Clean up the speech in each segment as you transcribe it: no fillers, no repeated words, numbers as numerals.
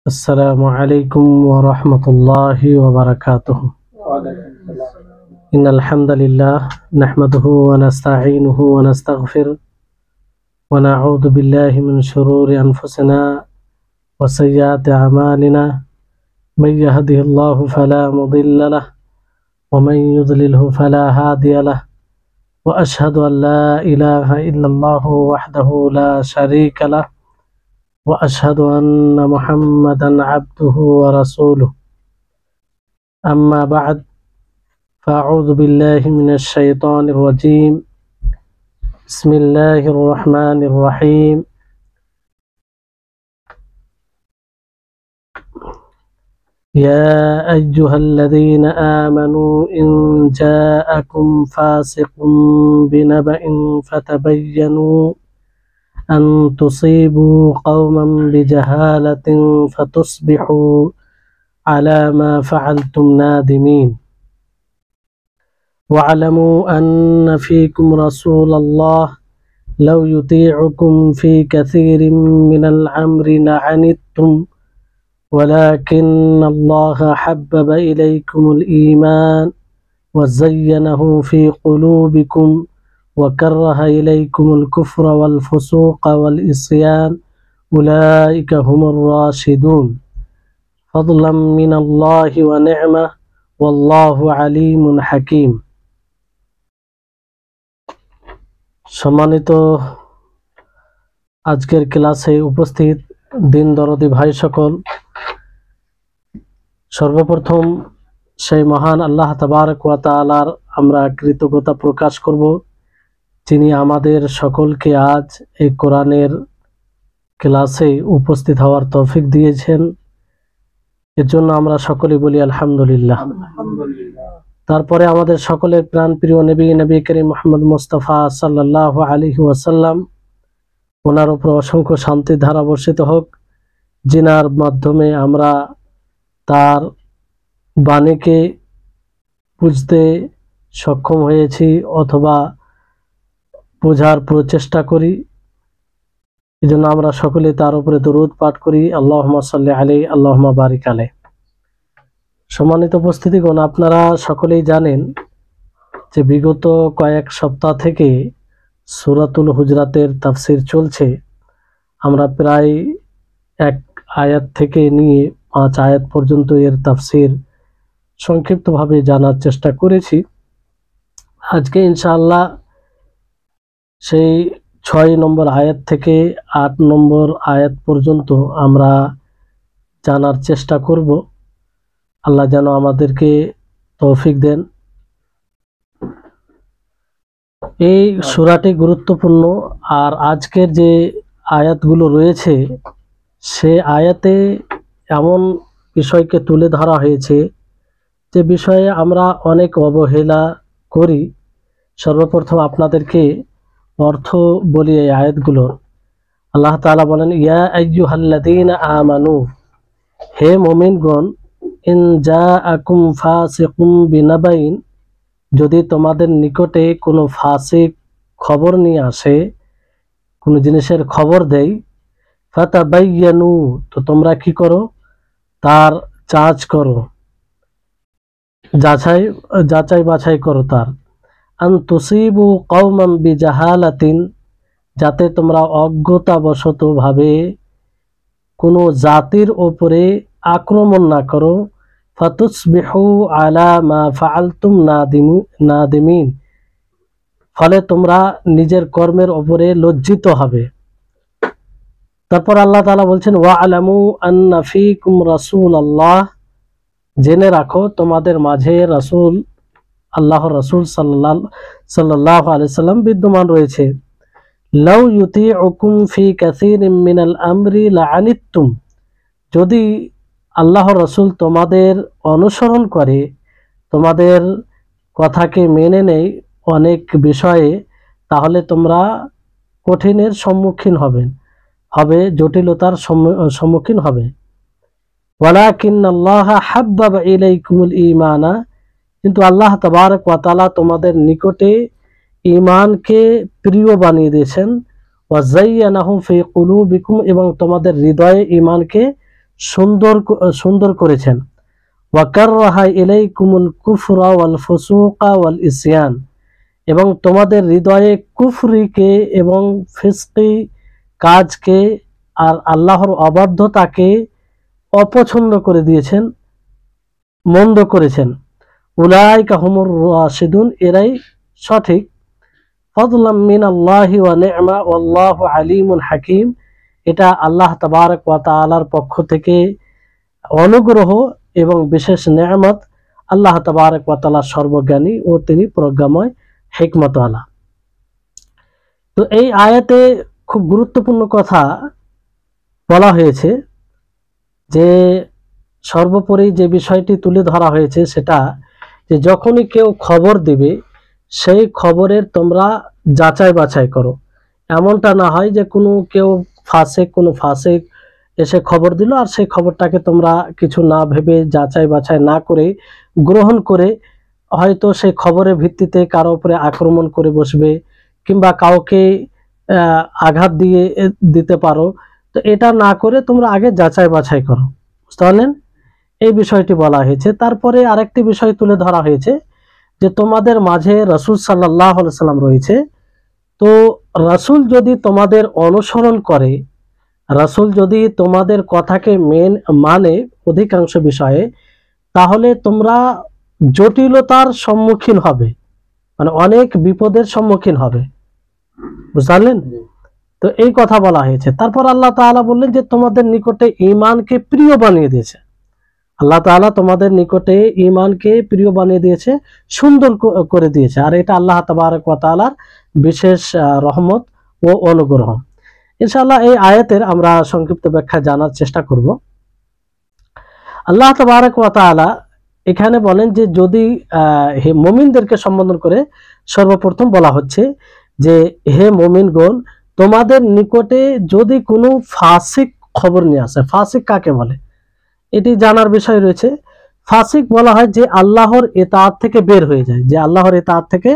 السلام عليكم ورحمة الله وبركاته. إن الحمد لله نحمده ونستعينه ونستغفره ونعوذ بالله من شرور أنفسنا وسيئات أعمالنا من يهده الله فلا مضل له ومن يضلله فلا هادي له وأشهد أن لا إله إلا الله وحده لا شريك له وأشهد أن محمدا عبده ورسوله أما بعد فأعوذ بالله من الشيطان الرجيم بسم الله الرحمن الرحيم يا أيها الذين آمنوا إن جاءكم فاسق بنبأ فتبينوا أن تصيبوا قوما بجهالة فتصبحوا على ما فعلتم نادمين واعلموا أن فيكم رسول الله لو يطيعكم في كثير من الأمر لعنتم ولكن الله حبب إليكم الإيمان وزينه في قلوبكم وكره إليكم الكفر والفسوق والعصيان أولئك هم الراشدون فضلا من الله ونعمة والله عليم حكيم. সম্মানিত আজকের ক্লাসে উপস্থিত দিন দরদি ভাই সকল, সর্বপ্রথম সেই মহান আল্লাহ তাবারক ওয়া তাআলার আমরা কৃতজ্ঞতা প্রকাশ করব, যিনি আমাদের সকলকে আজ এই কোরআনের ক্লাসে উপস্থিত হওয়ার তৌফিক দিয়েছেন। এর জন্য আমরা সকলে বলি আলহামদুলিল্লাহ। তারপরে আমাদের সকলের প্রাণপ্রিয় নবী করিম মুহাম্মদ মুস্তাফা সাল্লাল্লাহু আলাইহি ওয়াসাল্লাম, ওনার উপর অসংখ্য শান্তির ধারা বর্ষিত হোক, যিনার মাধ্যমে আমরা তার বাণীকে বুঝতে সক্ষম হয়েছি অথবা বোঝার প্রচেষ্টা করি। এই জন্য আমরা সকলে তার উপরে দরুদ পাঠ করি, আল্লাহুম্মা সাল্লি আলাইহি আল্লাহুম্মা বারিক আলাইহি। সম্মানিত উপস্থিতিগণ, আপনারা সকলেই জানেন যে বিগত কয়েক সপ্তাহ থেকে সূরাতুল হুজরাতের তাফসীর চলছে। আমরা প্রায় এক আয়াত থেকে নিয়ে 5 আয়াত পর্যন্ত এর তাফসীর সংক্ষিপ্তভাবে জানার চেষ্টা করেছি। আজকে ইনশাআল্লাহ সেই 6 নম্বর আয়াত থেকে 8 নম্বর আয়াত পর্যন্ত আমরা জানার চেষ্টা করব। আল্লাহ যেন আমাদেরকে তৌফিক দেন। এই সূরাটি গুরুত্বপূর্ণ, আর আজকের যে আয়াতগুলো রয়েছে সে আয়াতে এমন বিষয়কে তুলে ধরা হয়েছে যে বিষয়ে আমরা অনেক অবহেলা করি। সর্বপ্রথম আপনাদেরকে অর্থ বলি এই আয়াতগুলোর। আল্লাহ তাআলা বলেন, ইয়া আইয়ুহাল্লাযীনা আমানু, হে মুমিনগণ, ইন জাআকুম ফাসিকুম বিনাবাইন, যদি তোমাদের নিকটে কোনো ফাসিক খবর নিয়ে আসে, কোনো জিনিসের খবর দেয়, ফাতাবাইয়ানু, তো তোমরা কি করো, তার যাচ করো, যাচাই বাছাই করো তার। আন তুসিবু কওমান বিজাহালাতিন, যাতে তোমরা অজ্ঞতাবশত ভাবে কোনো জাতির ওপরে আক্রমণ না করো। ফাতুসবিহু আলা মা ফাআলতুম নাদিমিন, ফলে তোমরা নিজের কর্মের ওপরে লজ্জিত হবে। তারপর আল্লাহ তাআলা বলছেন, ওয়া'লামু আন্না ফীকুম রাসূলাল্লাহ, জেনে রাখো তোমাদের মাঝে রাসূল, আল্লাহর রাসূল সাল্লাল্লাহু আলাইহি সাল্লাম বিদ্যমান রয়েছে। লাউ ইউতিউকুম ফি কাসীরিম মিনাল আমরি লাআনিতুম, যদি আল্লাহর রাসূল তোমাদের অনুসরণ করে, তোমাদের কথাকে মেনে নেয় অনেক বিষয়ে, তাহলে তোমরা কঠিনের সম্মুখীন হবে, জটিলতার সম্মুখীন হবে। ওয়ালাকিন্নাল্লাহা হাব্বাবা ইলাইকুমুল ঈমানা, কিন্তু আল্লাহ তাবারক ওয়া তাআলা তোমাদের নিকটে ঈমানকে প্রিয় বানিয়ে দিয়েছেন। ওয়াজাইয়ানাহু ফি কুলুবিকুম, এবং তোমাদের হৃদয়ে ঈমানকে সুন্দর করেছেন। ওয়া কাররাহা ইলাইকুমুল কুফরা ওয়াল ফুসুকা ওয়াল ইসয়ান, এবং তোমাদের হৃদয়ে কুফরিকে এবং ফিসকি কাজকে আর আল্লাহর অবাধ্যতাকে অপছন্দ করে দিয়েছেন, মন্দ করেছেন। উলাইকা হুমুর রাশিদুন, এরাই সঠিক। ফাদলাম মিনাল্লাহি ওয়া নি'মা ওয়াল্লাহু আলিমুন হাকিম, এটা আল্লাহ তাবারক ওয়া তাআলার পক্ষ থেকে অনুগ্রহ এবং বিশেষ নেয়ামত। আল্লাহ তাবারক ওয়া তাআলা সর্বজ্ঞানী ও তিনি প্রজ্ঞাময়, হিকমতওয়ালা। তো এই আয়াতে খুব গুরুত্বপূর্ণ কথা বলা হয়েছে, যে সর্বোপরি যে বিষয়টি তুলে ধরা হয়েছে সেটা, যে যখনই কেউ খবর দিবে সেই খবরের তোমরা যাচাই বাছাই করো। এমনটা না হয় যে কোনো ফাসেক এসে খবর দিল আর সেই খবরটাকে তোমরা কিছু না ভেবে যাচাই বাছাই না করে গ্রহণ করে হয়তো সেই খবরের ভিত্তিতে কারো উপরে আক্রমণ করে বসবে, কিংবা কাউকে আঘাত দিতে পারো। তো এটা না করে তোমরা আগে যাচাই বাছাই করো, বুঝতে পারলেন? এই বিষয়টি বলা হয়েছে। তারপরে আরেকটি বিষয় তুলে ধরা হয়েছে, যে তোমাদের মাঝে রাসূল সাল্লাল্লাহু আলাইহি সাল্লাম রয়েছে। তো রাসূল যদি তোমাদের অনুসরণ করে, রাসূল যদি তোমাদের কথাকে মানে অধিকাংশ বিষয়ে, তাহলে তোমরা জটিলতার সম্মুখীন হবে, মানে অনেক বিপদের সম্মুখীন হবে, বুঝলেন? তো এই কথা বলা হয়েছে। তারপর আল্লাহ তাআলা বললেন যে তোমাদের নিকটে ঈমানকে প্রিয় বানিয়ে দিয়েছে। আল্লাহ তাআলা তোমাদের নিকটে ঈমানকে প্রিয় বানিয়ে দিয়েছে, সুন্দর করে দিয়েছে। আর এটা আল্লাহ তাবারক ওয়া তাআলার বিশেষ রহমত ও অনুগ্রহ। ইনশাআল্লাহ এই আয়াতের আমরা সংক্ষিপ্ত ব্যাখ্যা জানার চেষ্টা করব। আল্লাহ তাবারক ওয়া তাআলা এখানে বলেন যে যদি হে মুমিনদেরকে সম্বোধন করে সর্বপ্রথম বলা হচ্ছে যে হে মুমিনগণ, তোমাদের নিকটে যদি কোনো ফাসিক খবর নিয়ে আসে। ফাসিক কাকে বলে এটি জানার বিষয় রয়েছে। ফাসিক বলা হয় যে আল্লাহর ইতাআত থেকে বের হয়ে যায়, যে আল্লাহর ইতাআত থেকে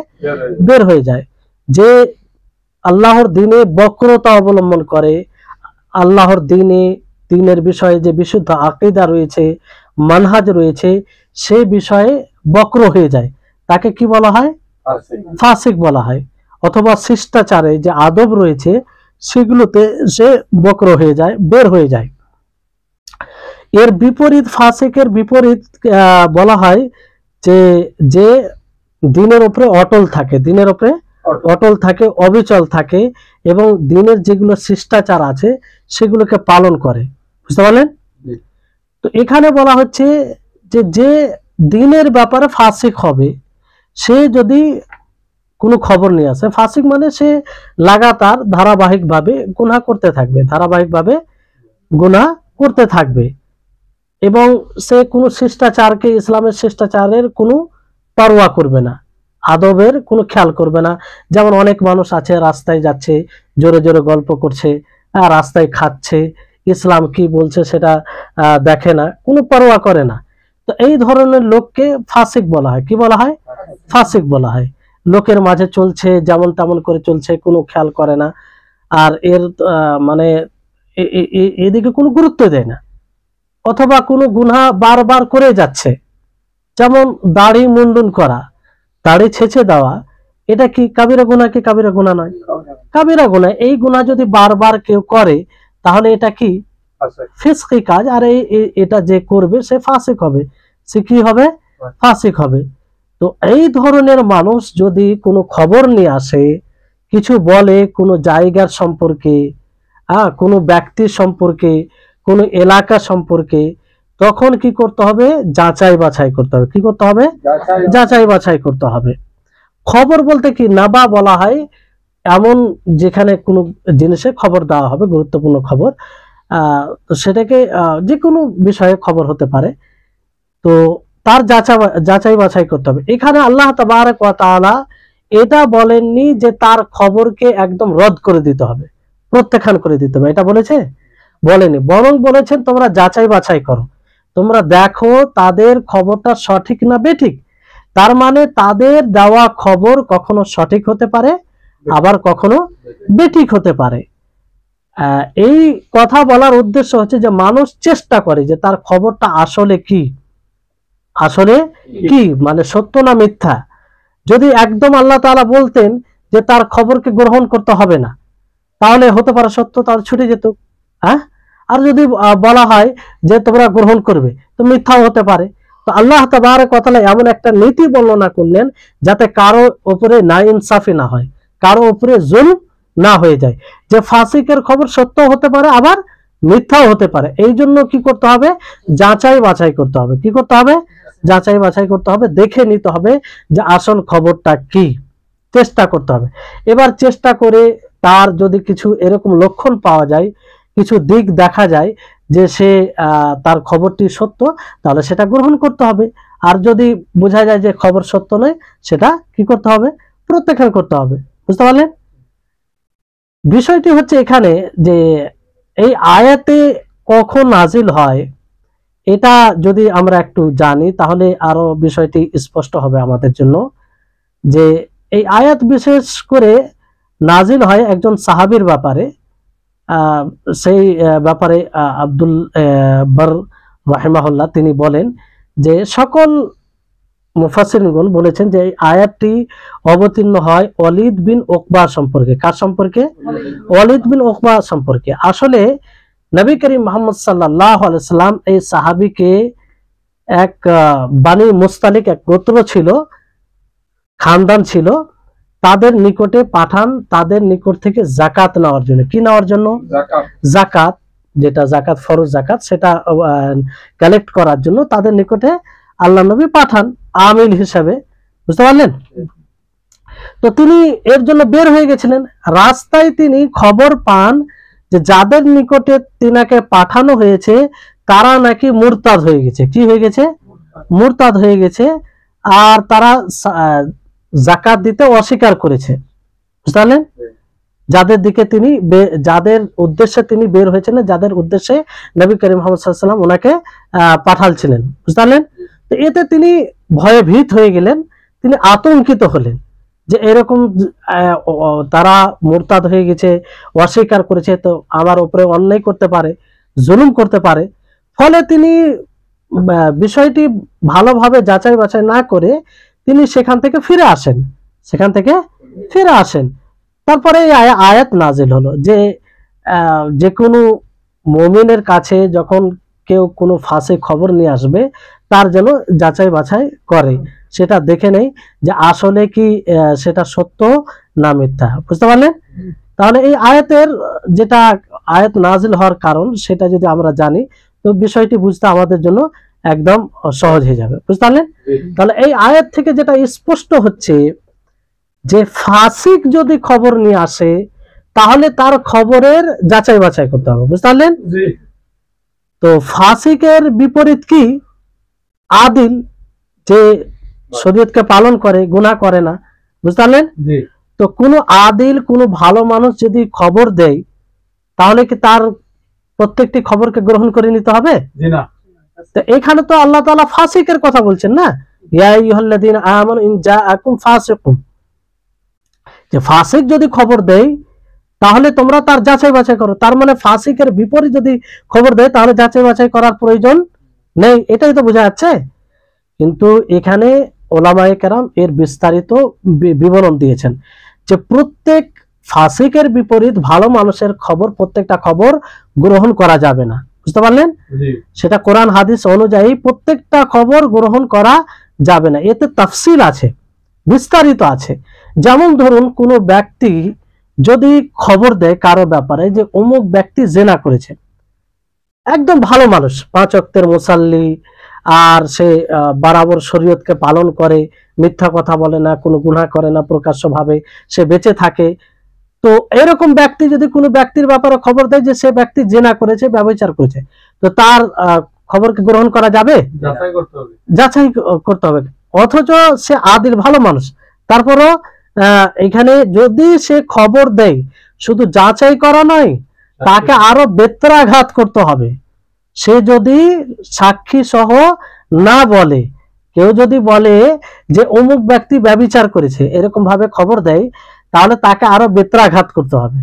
বের হয়ে যায়, যে আল্লাহর দ্বীনে বক্রতা অবলম্বন করে, আল্লাহর দ্বীনের বিষয়ে যে বিশুদ্ধ আকীদা রয়েছে, মানহাজ রয়েছে, সেই বিষয়ে বক্র হয়ে যায়, তাকে কি বলা হয়? ফাসিক বলা হয়। অথবা শিষ্টাচারে যে আদব রয়েছে সেগুলোতে সে বক্র হয়ে যায়, বের হয়ে যায়। এর বিপরীত, ফাসিকের বিপরীত বলা হয় যে দ্বীনের উপরে অটল থাকে, দ্বীনের উপরে অটল থাকে, অবিচল থাকে, এবং দ্বীনের যেগুলো শিষ্টাচার আছে সেগুলোকে পালন করে, বুঝতে পারলেন? তো এখানে বলা হচ্ছে যে দ্বীনের ব্যাপারে ফাসিক হবে, সে যদি কোনো খবর নিয়ে আসে। ফাসিক মানে সে লাগাতার ধারাবাহিকভাবে গুনাহ করতে থাকবে, ধারাবাহিকভাবে গুনাহ করতে থাকবে, এবং সে কোনো শিষ্টাচারকে, ইসলামের শিষ্টাচারের কোনো পরোয়া করবে না, আদবের কোনো খেয়াল করবে না। যেমন অনেক মানুষ আছে রাস্তায় যাচ্ছে, জোরে জোরে গল্প করছে, রাস্তায় খাচ্ছে, ইসলাম কি বলছে সেটা দেখে না, কোনো পরোয়া করে না। তো এই ধরনের লোককে ফাসিক বলা হয়। কি বলা হয়? ফাসিক বলা হয়। লোকের মাঝে চলছে, যেমন তেমন করে চলছে, কোনো খেয়াল করে না, আর এর মানে এদিকে কোনো গুরুত্ব দেয় না, অথবা কোনো গুনাহ বারবার করে যাচ্ছে। যেমন দাড়ি মুন্ডন করা, দাড়ি ছেঁচে দেওয়া, এটা কি কাবিরা গুনাহ? কি কাবিরা গুনাহ নয়? কাবিরা গুনাহ। এই গুনাহ যদি বারবার কেউ করে তাহলে এটা কি? ফিসকি কাজ। আর এটা যে করবে সে ফাসিক হবে। সে কি হবে? ফাসিক হবে। তো এই ধরনের মানুষ যদি কোনো খবর নিয়ে আসে, কিছু বলে কোনো জায়গার সম্পর্কে, কোনো ব্যক্তির সম্পর্কে, কোনো এলাকা সম্পর্কে, তখন কি করতে হবে? যাচাই বাছাই করতে হবে। কি করতে হবে? যাচাই বাছাই করতে হবে। খবর বলতে কি, নাবা বলা হয় এমন যেখানে কোনো জিনিসে খবর দেওয়া হবে, গুরুত্বপূর্ণ খবর, তো সেটাকে যে কোনো বিষয়ে খবর হতে পারে, তো তার যাচাই বাছাই করতে হবে। এখানে আল্লাহ তাবারক ওয়া তাআলা এটা বলেননি যে তার খবরকে একদম রদ করে দিতে হবে, প্রত্যাখ্যান করে দিতে হবে, এটা বলেনি। বরং বলেছেন তোমরা যাচাই বাছাই করো, তোমরা দেখো তাদের খবরটা সঠিক না বেঠিক। তার মানে তাদের দেওয়া খবর কখনো সঠিক হতে পারে, আবার কখনো বেঠিক হতে পারে। এই কথা বলার উদ্দেশ্য হচ্ছে যে মানুষ চেষ্টা করে যে তার খবরটা আসলে কি, আসলে কি, মানে সত্য না মিথ্যা। যদি একদম আল্লাহ তাআলা বলতেন যে তার খবরকে গ্রহণ করতে হবে না, তাহলে হতে পারে সত্য, তাহলে ছুটে যেত। হ্যাঁ, আর যদি বলা হয় যে তোমরা গ্রহণ করবে, তো মিথ্যাও হতে পারে। তো আল্লাহ তাবারক ওয়া তাআলা এমন একটা নীতি বর্ণনা করলেন যাতে কারো উপরে না ইনসাফি না হয়, কারো উপরে জুলম না হয়ে যায়। যে ফাসিকের খবর সত্য হতে পারে আবার মিথ্যাও হতে পারে। এই জন্য কি করতে হবে? যাচাই বাছাই করতে হবে। কি করতে হবে? যাচাই বাছাই করতে হবে, দেখে নিতে হবে যে আসল খবরটা কি, চেষ্টা করতে হবে। এবার চেষ্টা করে তার যদি কিছু এরকম লক্ষণ পাওয়া যায়, কিছু দিক দেখা যায় যে সে তার খবরটি সত্য, তাহলে সেটা গ্রহণ করতে হবে। আর যদি বোঝা যায় যে খবর সত্য নয়, সেটা কি করতে হবে? প্রত্যাখ্যান করতে হবে। বুঝতে পারলেন? বিষয়টি হচ্ছে এখানে যে এই আয়াতে কখন নাজিল হয়, এটা যদি আমরা একটু জানি তাহলে আরো বিষয়টি স্পষ্ট হবে আমাদের জন্য। যে এই আয়াত বিশেষ করে নাজিল হয় একজন সাহাবীর ব্যাপারে। সেই ব্যাপারে আব্দুল বার রাহিমাহুল্লাহ তিনি বলেন যে সকল মুফাসসিরগণ বলেছেন যে এই আয়াতটি অবতীর্ণ হয় ওয়ালিদ বিন উকবা সম্পর্কে। কার সম্পর্কে? ওয়ালিদ বিন উকবা সম্পর্কে। আসলে নবী করিম মুহাম্মদ সাল্লাল্লাহু আলাইহি সাল্লাম এই সাহাবীকে এক বানি মুস্তালিক এক গোত্র ছিল, খানদান ছিল, তাদের নিকটে পাঠান তাদের নিকট থেকে যাকাত নেওয়ার জন্য। কি নেওয়ার জন্য? যাকাত, যেটা যাকাত ফরজ যাকাত, সেটা কালেক্ট করার জন্য তাদের নিকটে আল্লাহ নবী পাঠান আমিল হিসাবে। বুঝতে পারলেন? তো তিনি এর জন্য বের হয়ে গেছিলেন। রাস্তায় তিনি খবর পান যে যাদের নিকটে তিনাকে পাঠানো হয়েছে তারা নাকি মুরতাদ হয়ে গেছে। কি হয়ে গেছে? মুরতাদ হয়ে গেছে। আর তারা যাকাত দিতে অস্বীকার করেছে। বুঝতে পারলেন? যাদের দিকে তিনি যাদের উদ্দেশ্যে তিনি বের হয়েছিলেন, যাদের উদ্দেশ্যে নবী করিম মুহাম্মদ সাল্লাল্লাহু আলাইহি ওয়াসাল্লাম ওনাকে পাঠালছিলেন। বুঝতে পারলেন? তো এতে তিনি ভয়ে ভীত হয়ে গেলেন, তিনি আতঙ্কিত হলেন যে এরকম তারা মুরতাদ হয়ে গেছে, অস্বীকার করেছে, তো আমার উপরে অন্যায় করতে পারে, জুলুম করতে পারে। ফলে তিনি বিষয়টি ভালোভাবে যাচাই বাছাই না করে তিনি সেখান থেকে ফিরে আসেন, সেখান থেকে ফিরে আসেন। তারপরে এই আয়াত নাজিল হলো যে যে কোনো মুমিনের কাছে যখন কেউ কোনো ফাঁসে খবর নিয়ে আসবে তার যেন যাচাই বাছাই করে, সেটা দেখে নেই যে আসলে কি সেটা সত্য না মিথ্যা। বুঝতে পারলেন? তাহলে এই আয়াতের যেটা আয়াত নাজিল হওয়ার কারণ সেটা যদি আমরা জানি তো বিষয়টি বুঝতে আমাদের জন্য একদম সহজ হয়ে যাবে। বুঝতে পারলেন? তাহলে এই আয়াত থেকে যেটা স্পষ্ট হচ্ছে যে ফাসিক যদি খবর নিয়ে আসে তাহলে তার খবরের যাচাই বাছাই করতে হবে। বুঝতে পারলেন? তো ফাসিকের বিপরীত কি? আদিল, যে শরীয়তকে পালন করে, গুনাহ করে না। বুঝতে পারলেন? তো কোনো আদিল, কোনো ভালো মানুষ যদি খবর দেয় তাহলে কি তার প্রত্যেকটি খবরকে গ্রহণ করে নিতে হবে? না। তো এখানে তো আল্লাহ তাআলা ফাসিকের কথা বলছেন না, ইয়া আইয়ুহাল্লাযীনা আমানু ইন জাআকুম ফাসিকুন, যে ফাসিক যদি খবর দেয় তাহলে তোমরা তার যাচাই বাছাই করো। তার মানে ফাসিকের বিপরীত যদি খবর দেয় তাহলে যাচাই বাছাই করার প্রয়োজন নেই, এটাই তো বোঝা যাচ্ছে। কিন্তু এখানে ওলামায়ে কেরাম এর বিস্তারিত বিবরণ দিয়েছেন যে প্রত্যেক ফাসিকের বিপরীত ভালো মানুষের খবর, প্রত্যেকটা খবর গ্রহণ করা যাবে না। বুঝতে পারলেন? সেটা কোরআন হাদিস অনুযায়ী প্রত্যেকটা খবর গ্রহণ করা যাবে না। এতে তাফসীল আছে, বিস্তারিত আছে। যেমন ধরুন কোনো ব্যক্তি যদি খবর দেয় কারো ব্যাপারে যে অমুক ব্যক্তি জেনা করেছে, একদম ভালো মানুষ, 5 ওয়াক্তের মুসাল্লি, আর সে বরাবর শরীয়তকে পালন করে, মিথ্যা কথা বলে না, কোনো গুনাহ করে না, প্রকাশ্যভাবে সে বেঁচে থাকে। তো এরকম ব্যক্তি যদি কোনো ব্যক্তির ব্যাপারে খবর দেয় যে সে ব্যক্তি জেনা করেছে, ব্যভিচার করেছে, তো তার খবরকে গ্রহণ করা যাবে? যাচাই করতে হবে। অথচ সে আদিল, ভালো মানুষ, তারপরও এখানে যদি সে খবর দেয়, শুধু যাচাই করা নয়, তাকে আরো বেত্রাঘাত করতে হবে। সে যদি সাক্ষী সহ না বলে, কেউ যদি বলে যে অমুক ব্যক্তি ব্যভিচার করেছে, এরকম ভাবে খবর দেয়, তাহলে তাকে আরো বেত্রাঘাত করতে হবে।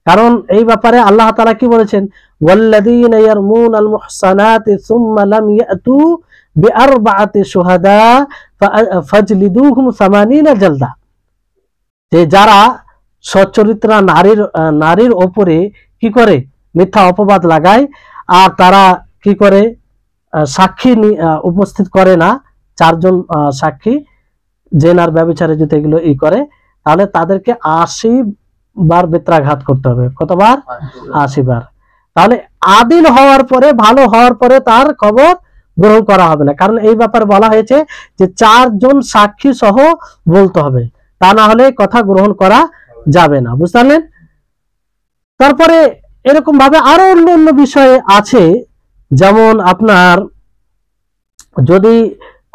কারণ এই ব্যাপারে আল্লাহ তাআলা কি বলেছেন, ওয়াল্লাযীনা ইয়ারমুনাল মুহসানাতি সুম্মা লাম ইয়াতু বিআরবাআতি শুহাদা ফাজলিদুহুম 80 জালদা। যে যারা সচ্চরিত্রা নারীর ওপরে কি করে, মিথ্যা অপবাদ লাগায়, আর তারা কি করে, সাক্ষী উপস্থিত করে না, 4 জন সাক্ষী জেনার ব্যভিচারে যদি এগুলো করে, তাহলে তাদেরকে 80 বার বেত্রাঘাত করতে হবে। কতবার? 80 বার। তাহলে আদিল হওয়ার পরে, ভালো হওয়ার পরে তার খবর গ্রহণ করা হবে না। কারণ এই ব্যাপারে বলা হয়েছে যে 4 জন সাক্ষী সহ বলতে হবে, তা না হলে কথা গ্রহণ করা যাবে না। বুঝতে পারলেন? তারপরে এরকম ভাবে আরো অন্য বিষয়ে আছে, যেমন আপনার যদি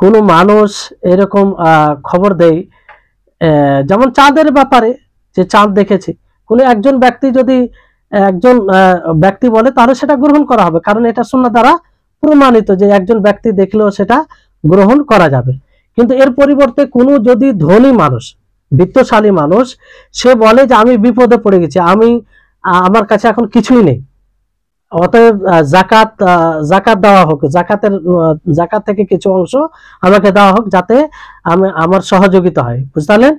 কোনো মানুষ এরকম খবর দেয়, যেমন চাঁদের ব্যাপারে, যে চাঁদ দেখেছে, কোনো একজন ব্যক্তি যদি একজন ব্যক্তি বলে, তাহলে সেটা গ্রহণ করা হবে, কারণ এটা সুন্নাহ দ্বারা প্রমাণিত যে একজন ব্যক্তি দেখলেও সেটা গ্রহণ করা যাবে। কিন্তু এর পরিবর্তে কোনো যদি ধনী মানুষ, বিত্তশালী মানুষ, সে বলে যে আমি বিপদে পড়ে গেছি, আমার কাছে এখন কিছুই নেই, অতএব জাকাত দেওয়া হোক, জাকাত থেকে কিছু অংশ আমাকে দেওয়া হোক, যাতে আমার সহযোগিতা হয়। বুঝতে পারলেন?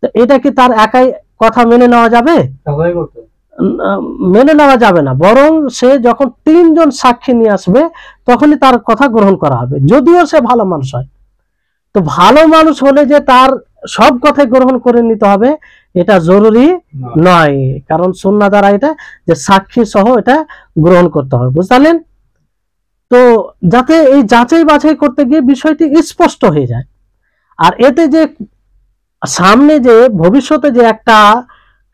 তো এটা কি তার একাই কথা মেনে নেওয়া যাবে? মেনে নেওয়া যাবে না, বরং সে যখন 3 জন সাক্ষী নিয়ে আসবে তখনই তার কথা গ্রহণ করা হবে, যদিও সে ভালো মানুষ হয়। তো ভালো মানুষ হলে যে তার সব কথা গ্রহণ করে নিতে হবে এটা জরুরি নয়, কারণ সুন্নাহ দ্বারা এটা যে সাক্ষী সহ এটা গ্রহণ করতে হবে। বুঝলেন? তো যাতে এই যাচাই বাছাই করতে গিয়ে বিষয়টি স্পষ্ট হয়ে যায়, আর এতে যে সামনে যে ভবিষ্যতে যে একটা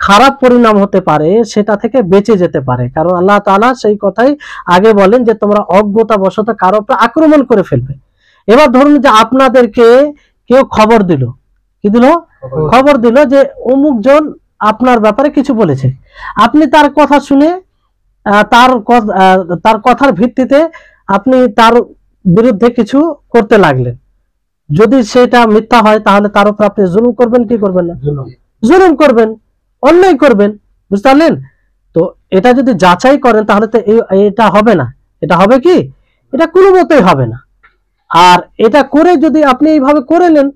খারাপ পরিণাম হতে পারে সেটা থেকে বেঁচে যেতে পারে। কারণ আল্লাহ তাআলা সেই কথাই আগে বলেন যে তোমরা অজ্ঞতাবশত কারো উপর আক্রমণ করে ফেলবে। এবার ধরুন যে আপনাদেরকে কেউ খবর দিল, কি দিল? খবর দিল যে অমুক জন আপনার ব্যাপারে কিছু বলেছে, আপনি তার কথা শুনে তার কথার ভিত্তিতে আপনি তার বিরুদ্ধে কিছু করতে লাগলেন। যদি সেটা মিথ্যা হয় তাহলে তার উপর আপনি জুলুম করবেন কি করবেন না? জুলুম করবেন, অন্যায় করবেন। বুঝতে পারলেন? তো এটা যদি যাচাই করেন তাহলে তো এটা হবে না। এটা হবে কি? এটা কোনো মতেই হবে না। আর এটা করে যদি আপনি এইভাবে করে নেন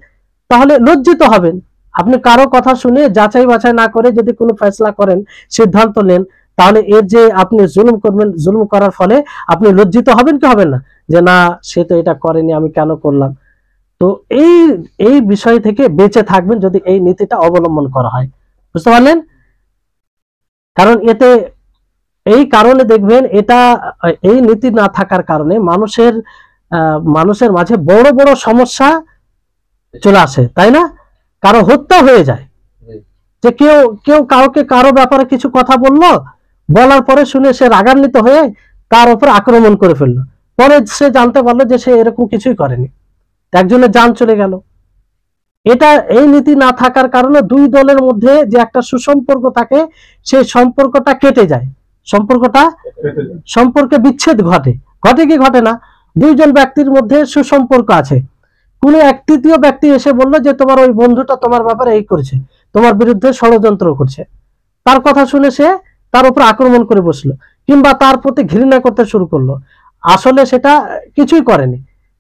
তাহলে লজ্জিত হবেন। আপনি কারো কথা শুনে যাচাই বাছাই না করে যদি কোনো ফয়সালা করেন, সিদ্ধান্ত নেন, তাহলে এর যে আপনি জুলুম করবেন, জুলুম করার ফলে আপনি লজ্জিত হবেন কি হবেন না, যে না সে তো এটা করেনি, আমি কেন করলাম। তো এই বিষয় থেকে বেঁচে থাকবেন যদি এই নীতিটা অবলম্বন করা হয়। বুঝতে পারলেন? কারণ এতে এই কারণে দেখবেন এই নীতি না থাকার কারণে মানুষের মাঝে বড় বড় সমস্যা চলে আসে, তাই না? কারো হত্যা হয়ে যায়, যে কেউ কারো ব্যাপারে কিছু কথা বলার পরে শুনে সে রাগান্বিত হয়ে তার উপর আক্রমণ করে ফেললো, পরে সে জানতে পারলো যে সে এরকম কিছুই করেনি, একজনের জান চলে গেল। এই নীতি না থাকার কারণে 2 দলের মধ্যে যে একটা সুসম্পর্ক থাকে সেই সম্পর্কটা কেটে যায়, সম্পর্কে বিচ্ছেদ ঘটে কি ঘটে না? 2 জন ব্যক্তির মধ্যে সুসম্পর্ক আছে, কোন এক তৃতীয় ব্যক্তি এসে বলল যে তোমার ওই বন্ধুটা তোমার ব্যাপারে এই করেছে, তোমার বিরুদ্ধে ষড়যন্ত্র করছে, তার কথা শুনে সে তার উপর আক্রমণ করে বসলো, কিংবা তার প্রতি ঘৃণা করতে শুরু করলো, আসলে সেটা কিছুই করেনি।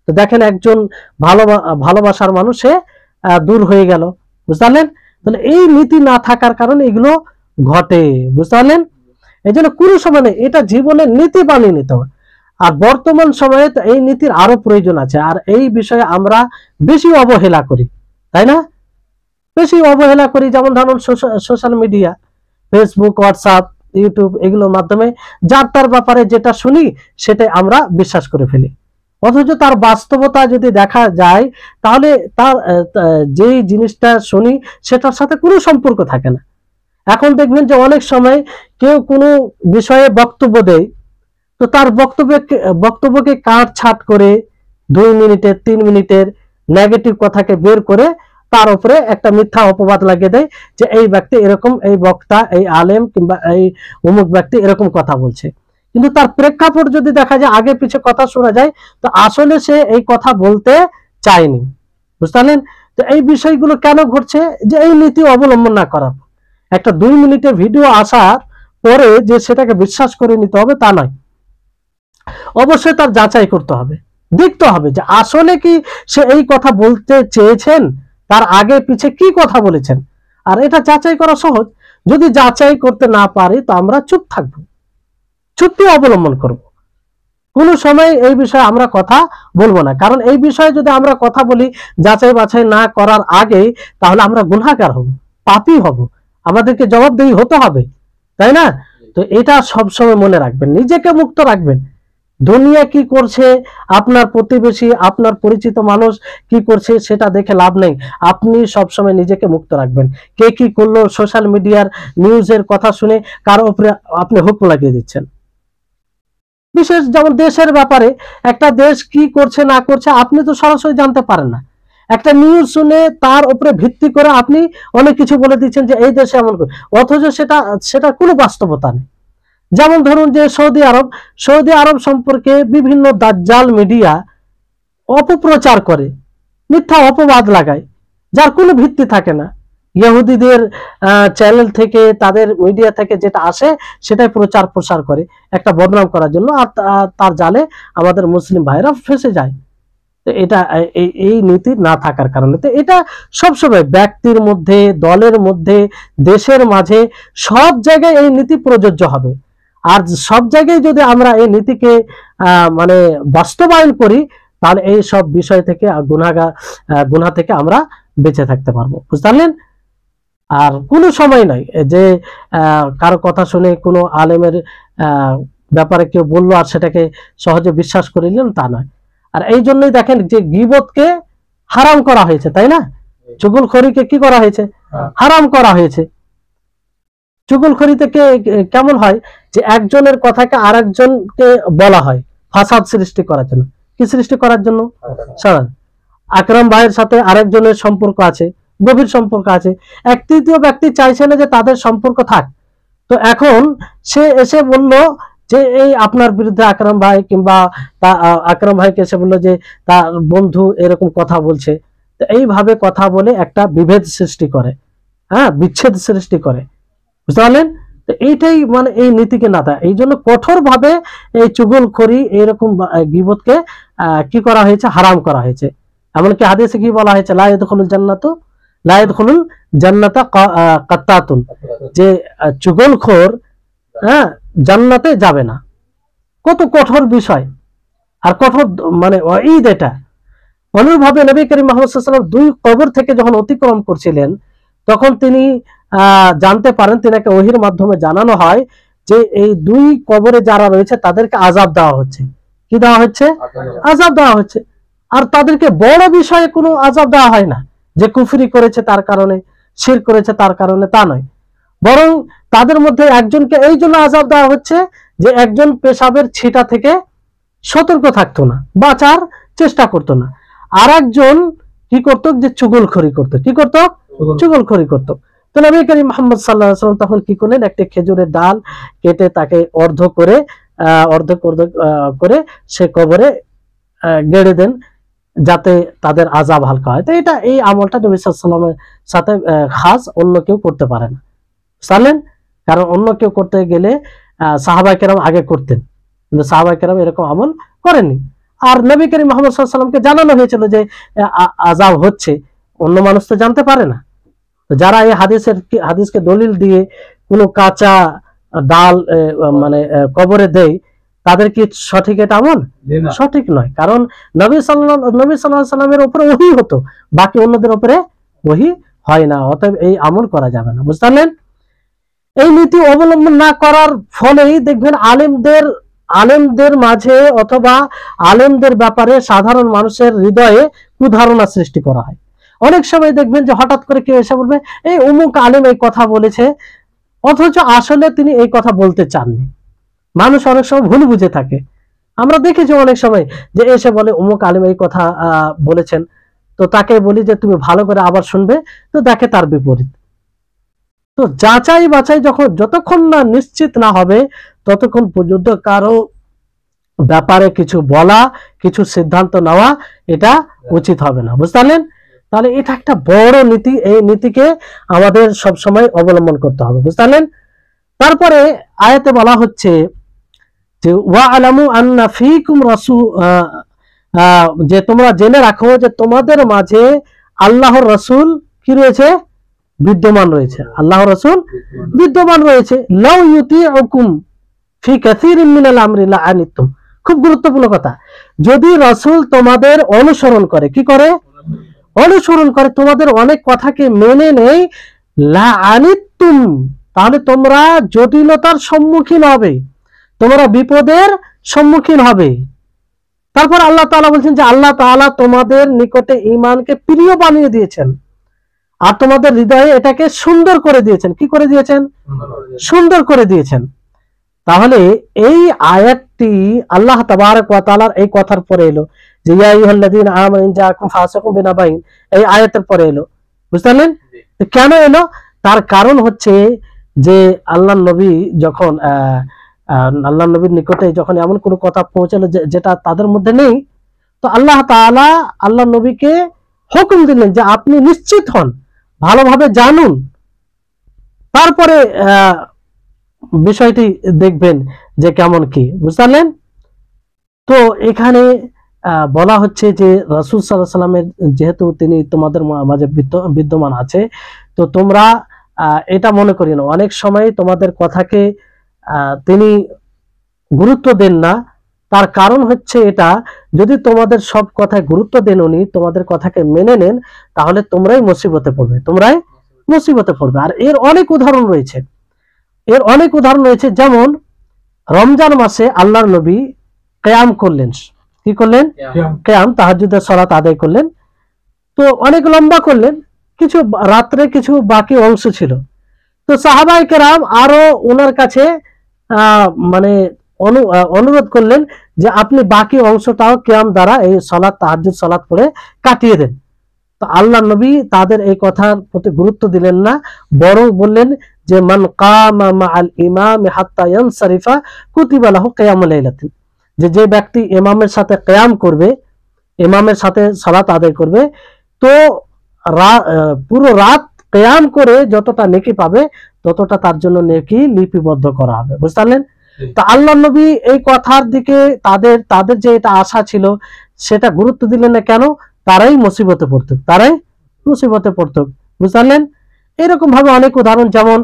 তো দেখেন একজন ভালোবাসার মানুষ সে দূর হয়ে গেল। বুঝতে পারলেন? তাহলে এই নীতি না থাকার কারণে এগুলো ঘটে। বুঝতে পারলেন? এই জন্য কোনো সময় এটা জীবনের নীতি বানিয়ে নিতে হবে। আর বর্তমান সময়ে এই নীতির আরো প্রয়োজন আছে, আর এই বিষয়ে আমরা বেশি অবহেলা করি, তাই না? বেশি অবহেলা করি। যেমন ধরুন social media, Facebook, WhatsApp, YouTube, এগুলোর মাধ্যমে যার তার ব্যাপারে যেটা শুনি সেটাই আমরা বিশ্বাস করে ফেলি, অথচ তার বাস্তবতা যদি দেখা যায় তাহলে তার যেই জিনিসটা শুনি সেটার সাথে কোনো সম্পর্ক থাকে না। এখন দেখবেন যে অনেক সময় কেউ কোনো বিষয়ে বক্তব্য দেয়, তো তার বক্তব্যকে কাটছাট করে 2 মিনিটের 3 মিনিটের নেগেটিভ কথাকে বের করে তার উপরে একটা মিথ্যা অপবাদ লাগিয়ে দেয় যে এই ব্যক্তি এরকম, এই বক্তা, এই আলেম কিংবা এই অমুক ব্যক্তি এরকম কথা বলছে। কিন্তু তার প্রেক্ষাপট যদি দেখা যায়, আগে পিছে কথা শোনা যায়, তো আসলে সে এই কথা বলতে চায়নি। বুঝতে পারলেন? তো এই বিষয়গুলো কেন ঘটছে? যে এই নীতি অবলম্বন না করা। একটা 2 মিনিটের ভিডিও আসার পরে যে সেটাকে বিশ্বাস করে নিতে হবে তা নয়, অবশ্যই তার যাচাই করতে হবে, দেখতে হবে যে আসলে কি সে এই কথা বলতে চেয়েছেন, তার আগে পিছে কি কথা বলেছেন। আর এটা যাচাই করা সহজ। যদি যাচাই করতে না পারি তো আমরা চুপ থাকবো, চুপটি অবলম্বন করব, কোনো সময় এই বিষয়ে আমরা কথা বলবো না। কারণ এই বিষয়ে যদি আমরা কথা বলি যাচাই বাছাই না করার আগে, তাহলে আমরা গুনাহগার হব, পাপী হব, আমাদেরকে জবাবদেহি হতে হবে, তাই না? তো এটা সবসময় মনে রাখবেন, নিজেকে মুক্ত রাখবেন। দুনিয়া কি করছে, আপনার প্রতিবেশী, আপনার পরিচিত মানুষ কি করছে সেটা দেখে লাভ নেই। আপনি সবসময় নিজেকে মুক্ত রাখবেন। কে কি করলো, সোশ্যাল মিডিয়ার নিউজের কথা শুনে কারো উপরে আপনি হুকুম লাগিয়ে দিচ্ছেন। বিশেষ যেমন দেশের ব্যাপারে, একটা দেশ কি করছে না করছে আপনি তো সরাসরি জানতে পারেন না। একটা নিউজ শুনে তার উপরে ভিত্তি করে আপনি অনেক কিছু বলে দিচ্ছেন যে এই দেশে এমন করে, অথচ সেটা কোনো বাস্তবতা নেই। যেমন ধরুন যে সৌদি আরব সম্পর্কে বিভিন্ন দাজ্জাল মিডিয়া অপপ্রচার করে, মিথ্যা অপবাদ লাগায়, যার কোনো ভিত্তি থাকে না। ইহুদিদের চ্যানেল থেকে, তাদের মিডিয়া থেকে যেটা আসে সেটাই প্রচার প্রসার করে একটা বদনাম করার জন্য, আর তার জালে আমাদের মুসলিম ভাইরা ফেসে যায়। তো এটা এই নীতি না থাকার কারণে, তো এটা সবসময় ব্যক্তির মধ্যে, দলের মধ্যে, দেশের মাঝে সব জায়গায় এই নীতি প্রযোজ্য হবে। আর সব জায়গায় যদি আমরা এই নীতিকে মানে বাস্তবায়ন করি, তাহলে এই সব বিষয় থেকে, গুনাহ থেকে আমরা বেঁচে থাকতে পারবো। বুঝতে পারলেন? আর কোনো সময় নাই যে কারো কথা শুনে কোনো আলেমের ব্যাপারে কেউ বললো আর সেটাকে সহজে বিশ্বাস করে নিলেন, তা নয়। আর এই জন্যই দেখেন যে গীবতকে হারাম করা হয়েছে, তাই না? চুগলখড়িকে কি করা হয়েছে? হারাম করা হয়েছে। চুগলখড়িতে কেমন হয় যে একজনের কথাকে আরেকজনকে বলা হয় ফাসাদ সৃষ্টি করার জন্য। কি সৃষ্টি করার জন্য? আকরাম ভাইয়ের সাথে আরেকজনের সম্পর্ক আছে, গভীর সম্পর্ক আছে, এক তৃতীয় ব্যক্তি চাইছে না যে তাদের সম্পর্ক থাক। তো এখন সে এসে বলল যে এই আপনার বিরুদ্ধে আকরাম ভাই, কিংবা আকরাম ভাইকে এসে বললো যে তার বন্ধু এরকম কথা বলছে। তো এইভাবে কথা বলে একটা বিভেদ সৃষ্টি করে, বিচ্ছেদ সৃষ্টি করে। বুঝতে পারলেন? তো এইটাই মানে এই নীতিকে না দেয়। এই জন্য কঠোর ভাবে এই চুগলখড়ি, এইরকম গীবতকে কি করা হয়েছে? হারাম করা হয়েছে। এমনকি হাদিসে কি বলা হয়েছে? লা ইয়াদখুলুল জান্নাতা কাত্তাতুন, যে চুগলখোর জান্নাতে যাবে না। কত কঠোর বিষয়, আর কঠোর মানে ঈদ এটা। অনুরূপভাবে নবী করিম মুহাম্মদ সাল্লাল্লাহু আলাইহি ওয়াসাল্লাম 2 কবর থেকে যখন অতিক্রম করছিলেন, তখন তিনি জানতে পারেন, তিনাকে ওহীর মাধ্যমে জানানো হয় যে এই 2 কবরে যারা রয়েছে তাদেরকে আযাব দেওয়া হচ্ছে। কি দেওয়া হচ্ছে? আযাব দেওয়া হচ্ছে। আর তাদেরকে বড় বিষয়ে কোনো আযাব দেওয়া হয় না, যে কুফরি করেছে তার কারণে, শিরক করেছে তার কারণে, তা নয়। বরং তাদের মধ্যে একজনকে এই জন্য আযাব দেওয়া হচ্ছে যে একজন পেশাবের ছিটা থেকে সতর্ক থাকতো না, বাঁচার চেষ্টা করতো না। আর একজন কি করত? যে চুগলখড়ি করত। কি করত? চুগলখড়ি করত। তো নবী করিম মুহাম্মদ সাল্লাল্লাহু আলাইহি ওয়াসাল্লাম তখন কি করলেন? একটা খেজুরের ডাল কেটে তাকে অর্ধ করে সে কবরে গেড়ে দেন, যাতে তাদের আযাব হালকা হয়। তো এই আমলটা নবী সাল্লাল্লাহু আলাইহি ওয়াসাল্লামের সাথে খাস, অন্য কেউ করতে পারে না। বুঝলেন? কারণ অন্য কেউ করতে গেলে সাহাবায়ে কেরাম আগে করতেন, কিন্তু সাহাবায়ে কেরাম এরকম আমল করেননি। আর নবী করিম মুহাম্মদ সাল্লাল্লাহু আলাইহি ওয়াসাল্লামকে জানানো হয়েছিল যে আযাব হচ্ছে, অন্য মানুষ তো জানতে পারে না। যারা এই হাদিসকে দলিল দিয়ে কোনো কাঁচা ডাল মানে কবরে দেয়, তাদের কি সঠিক এটা আমল? সঠিক নয়। কারণ নবী সাল্লাল্লাহু আলাইহি সাল্লামের উপরে ওহী হতো, বাকি অন্যদের উপরে ওহী হয় না। অতএব এই আমল করা যাবে না। বুঝতে পারলেন? এই নীতি অবলম্বন না করার ফলেই দেখবেন আলেমদের মাঝে অথবা আলেমদের ব্যাপারে সাধারণ মানুষের হৃদয়ে কুধারণা সৃষ্টি করা হয়। অনেক সময় দেখবেন যে হঠাৎ করে কেউ এসে বলবে এই অমুক আলেম এই কথা বলেছে, অথচ আসলে তিনি এই কথা বলতে চাননি। মানুষ অনেক সময় ভুল বুঝে থাকে। আমরা দেখেছি অনেক সময় যে এসে বলে অমুক আলেম এই কথা বলেছেন, তো তাকে বলি যে তুমি ভালো করে আবার শুনবে, তো দেখে তার বিপরীত। তো যাচাই বাছাই যতক্ষণ না নিশ্চিত না হবে, ততক্ষণ পর্যন্ত কারো ব্যাপারে কিছু বলা, কিছু সিদ্ধান্ত নেওয়া এটা উচিত হবে না। বুঝতে পারলেন? তাহলে এটা একটা বড় নীতি, এই নীতিকে আমাদের সব সময় অবলম্বন করতে হবে। বুঝতে পারলেন? তারপরে আয়াতে বলা হচ্ছে যে ওয়া'লামু আন্না ফীকুম রাসূল, যে তোমরা জেনে রাখো যে তোমাদের মাঝে আল্লাহর রাসূল কি রয়েছে, বিদ্যমান রয়েছে। আল্লাহর রাসূল বিদ্যমান রয়েছে। লাউ ইউতিউকুম ফি কাসীরিন মিনাল আমরি লাআনিতুম, খুব গুরুত্বপূর্ণ কথা। যদি রাসূল তোমাদের অনুসরণ করে, কি করে, অনুসরণ করে, তোমাদের অনেক কথাকে মেনে নেয়, লাআনিতুম, তাহলে তোমরা জটিলতার সম্মুখীন হবে, তোমরা বিপদের সম্মুখীন হবে। তারপর আল্লাহ তাআলা বলছেন যে আল্লাহ তাআলা তোমাদের নিকটে ঈমানকে প্রিয় বানিয়ে দিয়েছেন আর তোমাদের হৃদয়ে এটাকে সুন্দর করে দিয়েছেন। কি করে দিয়েছেন? সুন্দর করে দিয়েছেন। তাহলে এই আয়াতটি আল্লাহ তাবারক ওয়া তাআলার এই কথার পরে এলো যে ইয়া আইয়ুহাল্লাযীনা আমানু ইন জাআকুম ফাসিকুম বিনাবাইন, এই আয়াতের পরে এলো। বুঝতে পারলেন কেন এলো? তার কারণ হচ্ছে যে আল্লাহ নবী যখন আল্লাহ নবীর নিকটে যখন এমন কোনো কথা পৌঁছালো যেটা তাদের মধ্যে নেই, তো আল্লাহ তাআলা আল্লাহ নবীকে হুকুম দিলেন যে আপনি নিশ্চিত হন, ভালোভাবে জানুন, তারপরে বিষয়টি দেখবেন যে কেমন কি। বুঝতে পারলেন? তো এখানে বলা হচ্ছে যে রাসূল সাল্লাল্লাহু আলাইহি সাল্লামের যেহেতু তিনি তোমাদের মাঝে বিদ্যমান আছে, তো তোমরা এটা মনে করি না, অনেক সময় তোমাদের কথাকে তিনি গুরুত্ব দেন না। তার কারণ হচ্ছে এটা, যদি তোমাদের সব কথায় গুরুত্ব দেন উনি, তোমাদের কথাকে মেনে নেন, তাহলে তোমরাই মুসিবতে পড়বে, তোমরাই মুসিবতে পড়বে। আর এর অনেক উদাহরণ রয়েছে, এর অনেক উদাহরণ রয়েছে। যেমন রমজান মাসে আল্লাহর নবী কিয়াম করলেন। কি করলেন? কিয়াম, তাহাজ্জুদের সালাত আদায় করলেন। তো অনেক লম্বা করলেন, কিছু রাত্রে কিছু বাকি অংশ ছিল। তো সাহাবায়ে কেরাম আরো ওনার কাছে মানে অনুরোধ করলেন যে আপনি বাকি অংশটাও কিয়াম দ্বারা এই সালাত, তাহাজ্জুদ সালাত পড়ে কাটিয়ে দেন। তো আল্লাহ নবী তাদের এই কথার প্রতি গুরুত্ব দিলেন না, বরং বললেন যে মান কামা মাআল ইমাম হাত্তা ইয়ানসারিফা কুতিবা লাহু কিয়ামুল লাইলাতিন, যে ব্যক্তি ইমামের সাথে কিয়াম করবে, ইমামের সাথে সালাত আদায় করবে, তো পুরো রাত কিয়াম করে যতটা নেকি পাবে ততটা তার জন্য নেকি লিপিবদ্ধ করা হবে। বুঝতে পারলেন? তো আল্লাহ নবী এই কথার দিকে তাদের যে এটা আশা ছিল সেটা গুরুত্ব দিলেন না। কেন? তারাই মুসিবতে পড়তো, তারাই মুসিবতে পড়তো। বুঝতে পারলেন? এরকম ভাবে অনেক উদাহরণ, যেমন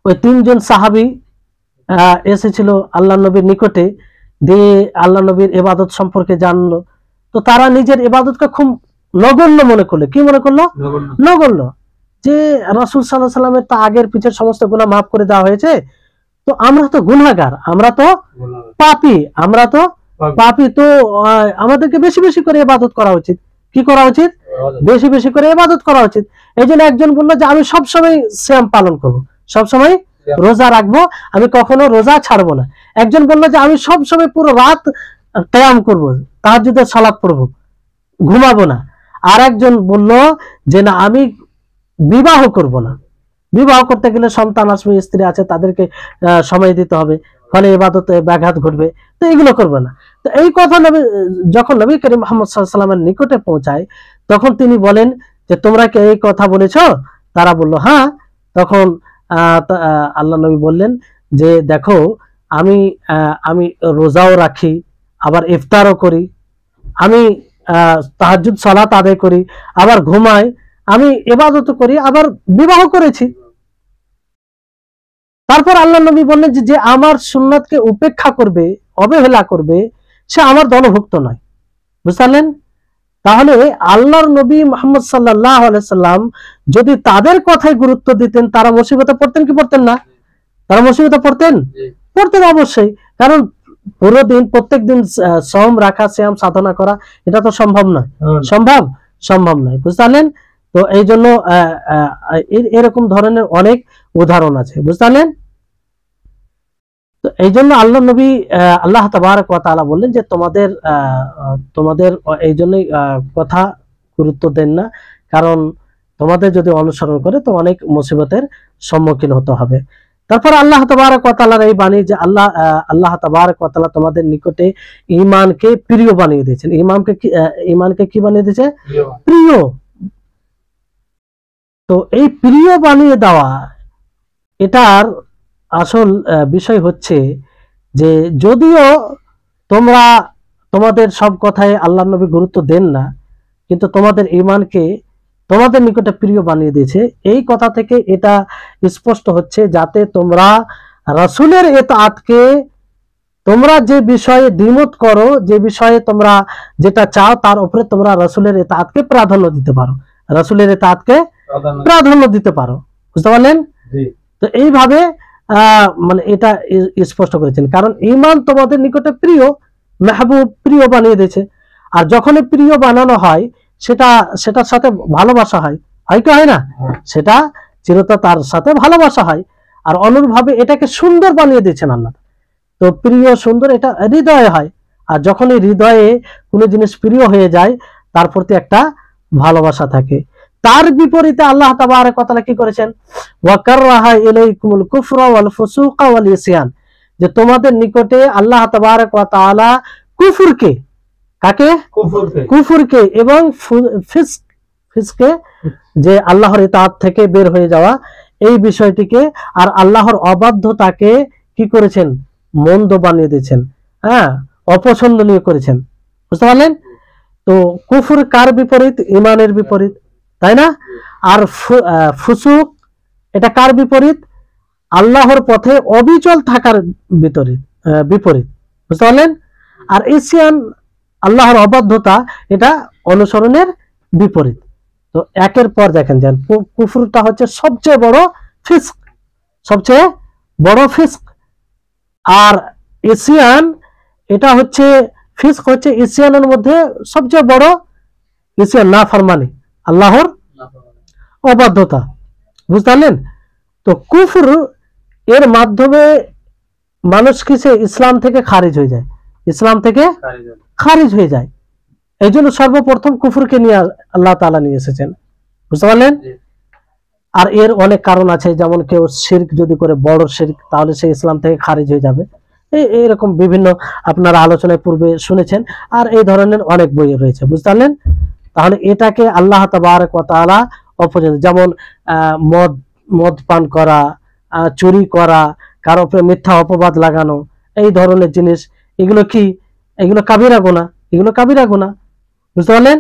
ওই তিনজন সাহাবী এসেছিল আল্লাহ নবীর নিকটে, দিয়ে আল্লাহ নবীর ইবাদত সম্পর্কে জানলো। তো তারা নিজের ইবাদতকে খুব নগণ্য মনে করলো। কি মনে করলো? নগণ্য। যে রাসূল সাল্লাল্লাহু আলাইহি ওয়াসাল্লামের তা আগের পিছের সমস্ত গুনাহ মাফ করে দেওয়া হয়েছে, তো আমরা তো গুনাহগার, আমরা তো পাপী, আমরা তো পাপী, তো আমাদেরকে বেশি বেশি করে ইবাদত করা উচিত। কি করা উচিত? বেশি বেশি করে ইবাদত করা উচিত। এই জন্য একজন বললো যে আমি সবসময় সিয়াম পালন করব, সবসময় রোজা রাখবো, আমি কখনো রোজা ছাড়বো না। একজন বললো যে আমি সবসময় পুরো রাত কিয়াম করব, তাহাজ্জুদের সালাত পড়বো, ঘুমাবো না। আর একজন বললো যে না, আমি বিবাহ করব না, বিবাহ করতে গেলে সন্তান আসবে, স্ত্রী আছে, তাদেরকে সময় দিতে হবে, ফলে ইবাদতে ব্যাঘাত ঘটবে, তো এগুলো করবে না। তো এই কথা যখন নবী করিম মুহাম্মদ সাল্লাল্লাহু আলাইহি ওয়াসাল্লামের নিকটে পৌঁছায়, তখন তিনি বলেন যে তোমরা কি এই কথা বলেছো? তারা বলল হ্যাঁ। তখন আল্লাহ নবী বললেন যে দেখো, আমি রোজাও রাখি, আবার ইফতারও করি, আমি তাহাজ্জুদ সালাত আদায় করি, আবার ঘুমাই, আমি ইবাদত করি, আবার বিবাহ করেছি। তারপর আল্লাহ নবী বললেন যে আমার সুন্নাতকে উপেক্ষা করবে, অবহেলা করবে, সে আমার দলভুক্ত নয়। বুঝতে পারলেন? তাহলে আল্লাহর নবী মুহাম্মদ সাল্লাল্লাহু আলাইহি সাল্লাম যদি তাদের কথায় গুরুত্ব দিতেন, তারা মুসিবতে পড়তেন কি পড়তেন না? তারা মুসিবতে পড়তেন, পড়তেন অবশ্যই। কারণ পুরো দিন প্রত্যেক দিন সওম রাখা, সিয়াম সাধনা করা, এটা তো সম্ভব নয়, সম্ভব নয়। বুঝতে পারলেন? তো এই জন্য এরকম ধরনের অনেক উদাহরণ আছে। বুঝতে পারলেন? তো এই জন্য আল্লাহ নবী আল্লাহ তাবারক ওয়া তাআলা বললেন যে তোমাদের এই জন্যই কথা গুরুত্ব দেন না, কারণ তোমাদের যদি অনুসরণ করে তো অনেক মুসিবতের সম্মুখীন হতে হবে। তারপর আল্লাহ তাবারক ওয়া তাআলার এই বাণী যে আল্লাহ তাবারক ওয়া তাআলা তোমাদের নিকটে ঈমানকে প্রিয় বানিয়ে দিয়েছেন। ঈমানকে কি বানিয়ে দিয়েছে? প্রিয়। তো এই প্রিয় বানিয়ে দেওয়া, এটার আসল বিষয় হচ্ছে যে যদিও তোমরা তোমাদের সব কথায় আল্লাহ নবী গুরুত্ব দেন না, কিন্তু তোমাদের ঈমানকে তোমাদের নিকটে প্রিয় বানিয়ে দিয়েছে। এই কথা থেকে এটা স্পষ্ট হচ্ছে যাতে তোমরা রাসূলের ইতাআতকে, তোমরা যে বিষয়ে দ্বিমত করো, যে বিষয়ে তোমরা যেটা চাও তার উপরে তোমরা রাসূলের ইতাআতকে প্রাধান্য দিতে পারো, রাসূলের ইতাআতকে প্রাধান্য দিতে পারো। বুঝতে পারলেন? তো এইভাবে মানে এটা স্পষ্ট করেছেন, কারণ ঈমান তোমাদের নিকটে প্রিয়, মাহবুব, প্রিয় বানিয়ে দিয়েছে। আর যখনই প্রিয় বানানো হয় সেটার সাথে ভালোবাসা হয়, হয় কি হয় না? সেটা চিরতা তার সাথে ভালোবাসা হয়। আর অনুরূপভাবে এটাকে সুন্দর বানিয়ে দিয়েছেন আল্লাহ। তো প্রিয় সুন্দর এটা হৃদয়ে হয়, আর যখনই হৃদয়ে কোনো জিনিস প্রিয় হয়ে যায় তার প্রতি একটা ভালোবাসা থাকে। তার বিপরীতে আল্লাহ তাবারক ওয়া তাআলা কি করেছেন? ওয়া কাররাহা ইলাইকুমুল কুফরা ওয়াল ফুসুকা ওয়াল ইসয়ান, যে তোমাদের নিকটে আল্লাহ তাবারক ওয়া তাআলা কুফরকে, কাকে? কুফরকে এবং ফিসকে, যে আল্লাহর ইতাআত থেকে বের হয়ে যাওয়া এই বিষয়টিকে, আর আল্লাহর অবাধ্যতাকে কি করেছেন? মন্দ বানিয়ে দিয়েছেন, হ্যাঁ, অপছন্দনীয় করেছেন। বুঝতে পারলেন? তো কুফর কার বিপরীত? ঈমানের বিপরীত, তাই না? আর ফুসুক এটা কার বিপরীত? আল্লাহর পথে অবিচল থাকার বিপরীত। বুঝতে পারলেন? আর ইসয়ান, আল্লাহর অবাধ্যতা, এটা অনুসরণের বিপরীত। তো একের পর দেখেন যান, কুফরটা হচ্ছে সবচেয়ে বড় ফিস্ক, সবচেয়ে বড় ফিস্ক। আর ইসয়ান এটা হচ্ছে, ফিস্ক হচ্ছে ইসয়ানের মধ্যে সবচেয়ে বড় ইসয়ান, না ফরমানি, আল্লাহর অবাধ্যতা। বুঝতে পারলেন? তো কুফর এর মাধ্যমে মানুষ কিসে ইসলাম থেকে খারিজ হয়ে যায়, ইসলাম থেকে খারিজ হয়ে যায়। এই জন্য সর্বপ্রথম কুফরকে নিয়ে আল্লাহ তাআলা নিয়ে এসেছেন। বুঝতে পারলেন? আর এর অনেক কারণ আছে, যেমন কেউ শিরক যদি করে, বড় শিরক, তাহলে সে ইসলাম থেকে খারিজ হয়ে যাবে। এইরকম বিভিন্ন আপনারা আলোচনায় পূর্বে শুনেছেন, আর এই ধরনের অনেক বই রয়েছে। বুঝতে পারলেন? তাহলে এটাকে আল্লাহ তাবারক ওয়া তাআলা অপছন্দ, যেমন মদ পান করা, চুরি করা, কারো উপরে মিথ্যা অপবাদ লাগানো, এই ধরনের জিনিস, এগুলো কি? এগুলো কাবিরা গুনাহ, এগুলো কাবিরা গুনাহ। বুঝতে পারলেন?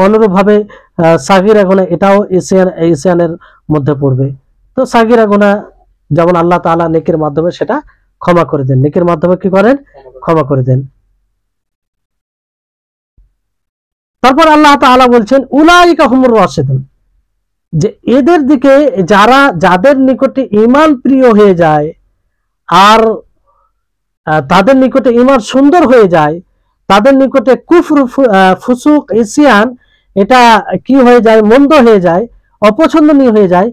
অনুরূপ ভাবে সাগিরা গুনাহ, এটাও ইসয়ানের মধ্যে পড়বে। তো সাগিরা গুনাহ যেমন আল্লাহ তাআলা নেকির মাধ্যমে সেটা ক্ষমা করে দেন, নেকির মাধ্যমে কি করেন? ক্ষমা করে দেন। তারপর আল্লাহ তাআলা বলছেন উলাইকা হুমুর রাশিদুন, যে এদের দিকে যাদের নিকটে ঈমান প্রিয় হয়ে যায়, আর তাদের নিকটে ঈমান সুন্দর হয়ে যায়, তাদের নিকটে কুফর, ফুসুক, ইসয়ান এটা কি হয়ে যায়? মন্দ হয়ে যায়, অপছন্দনীয় হয়ে যায়।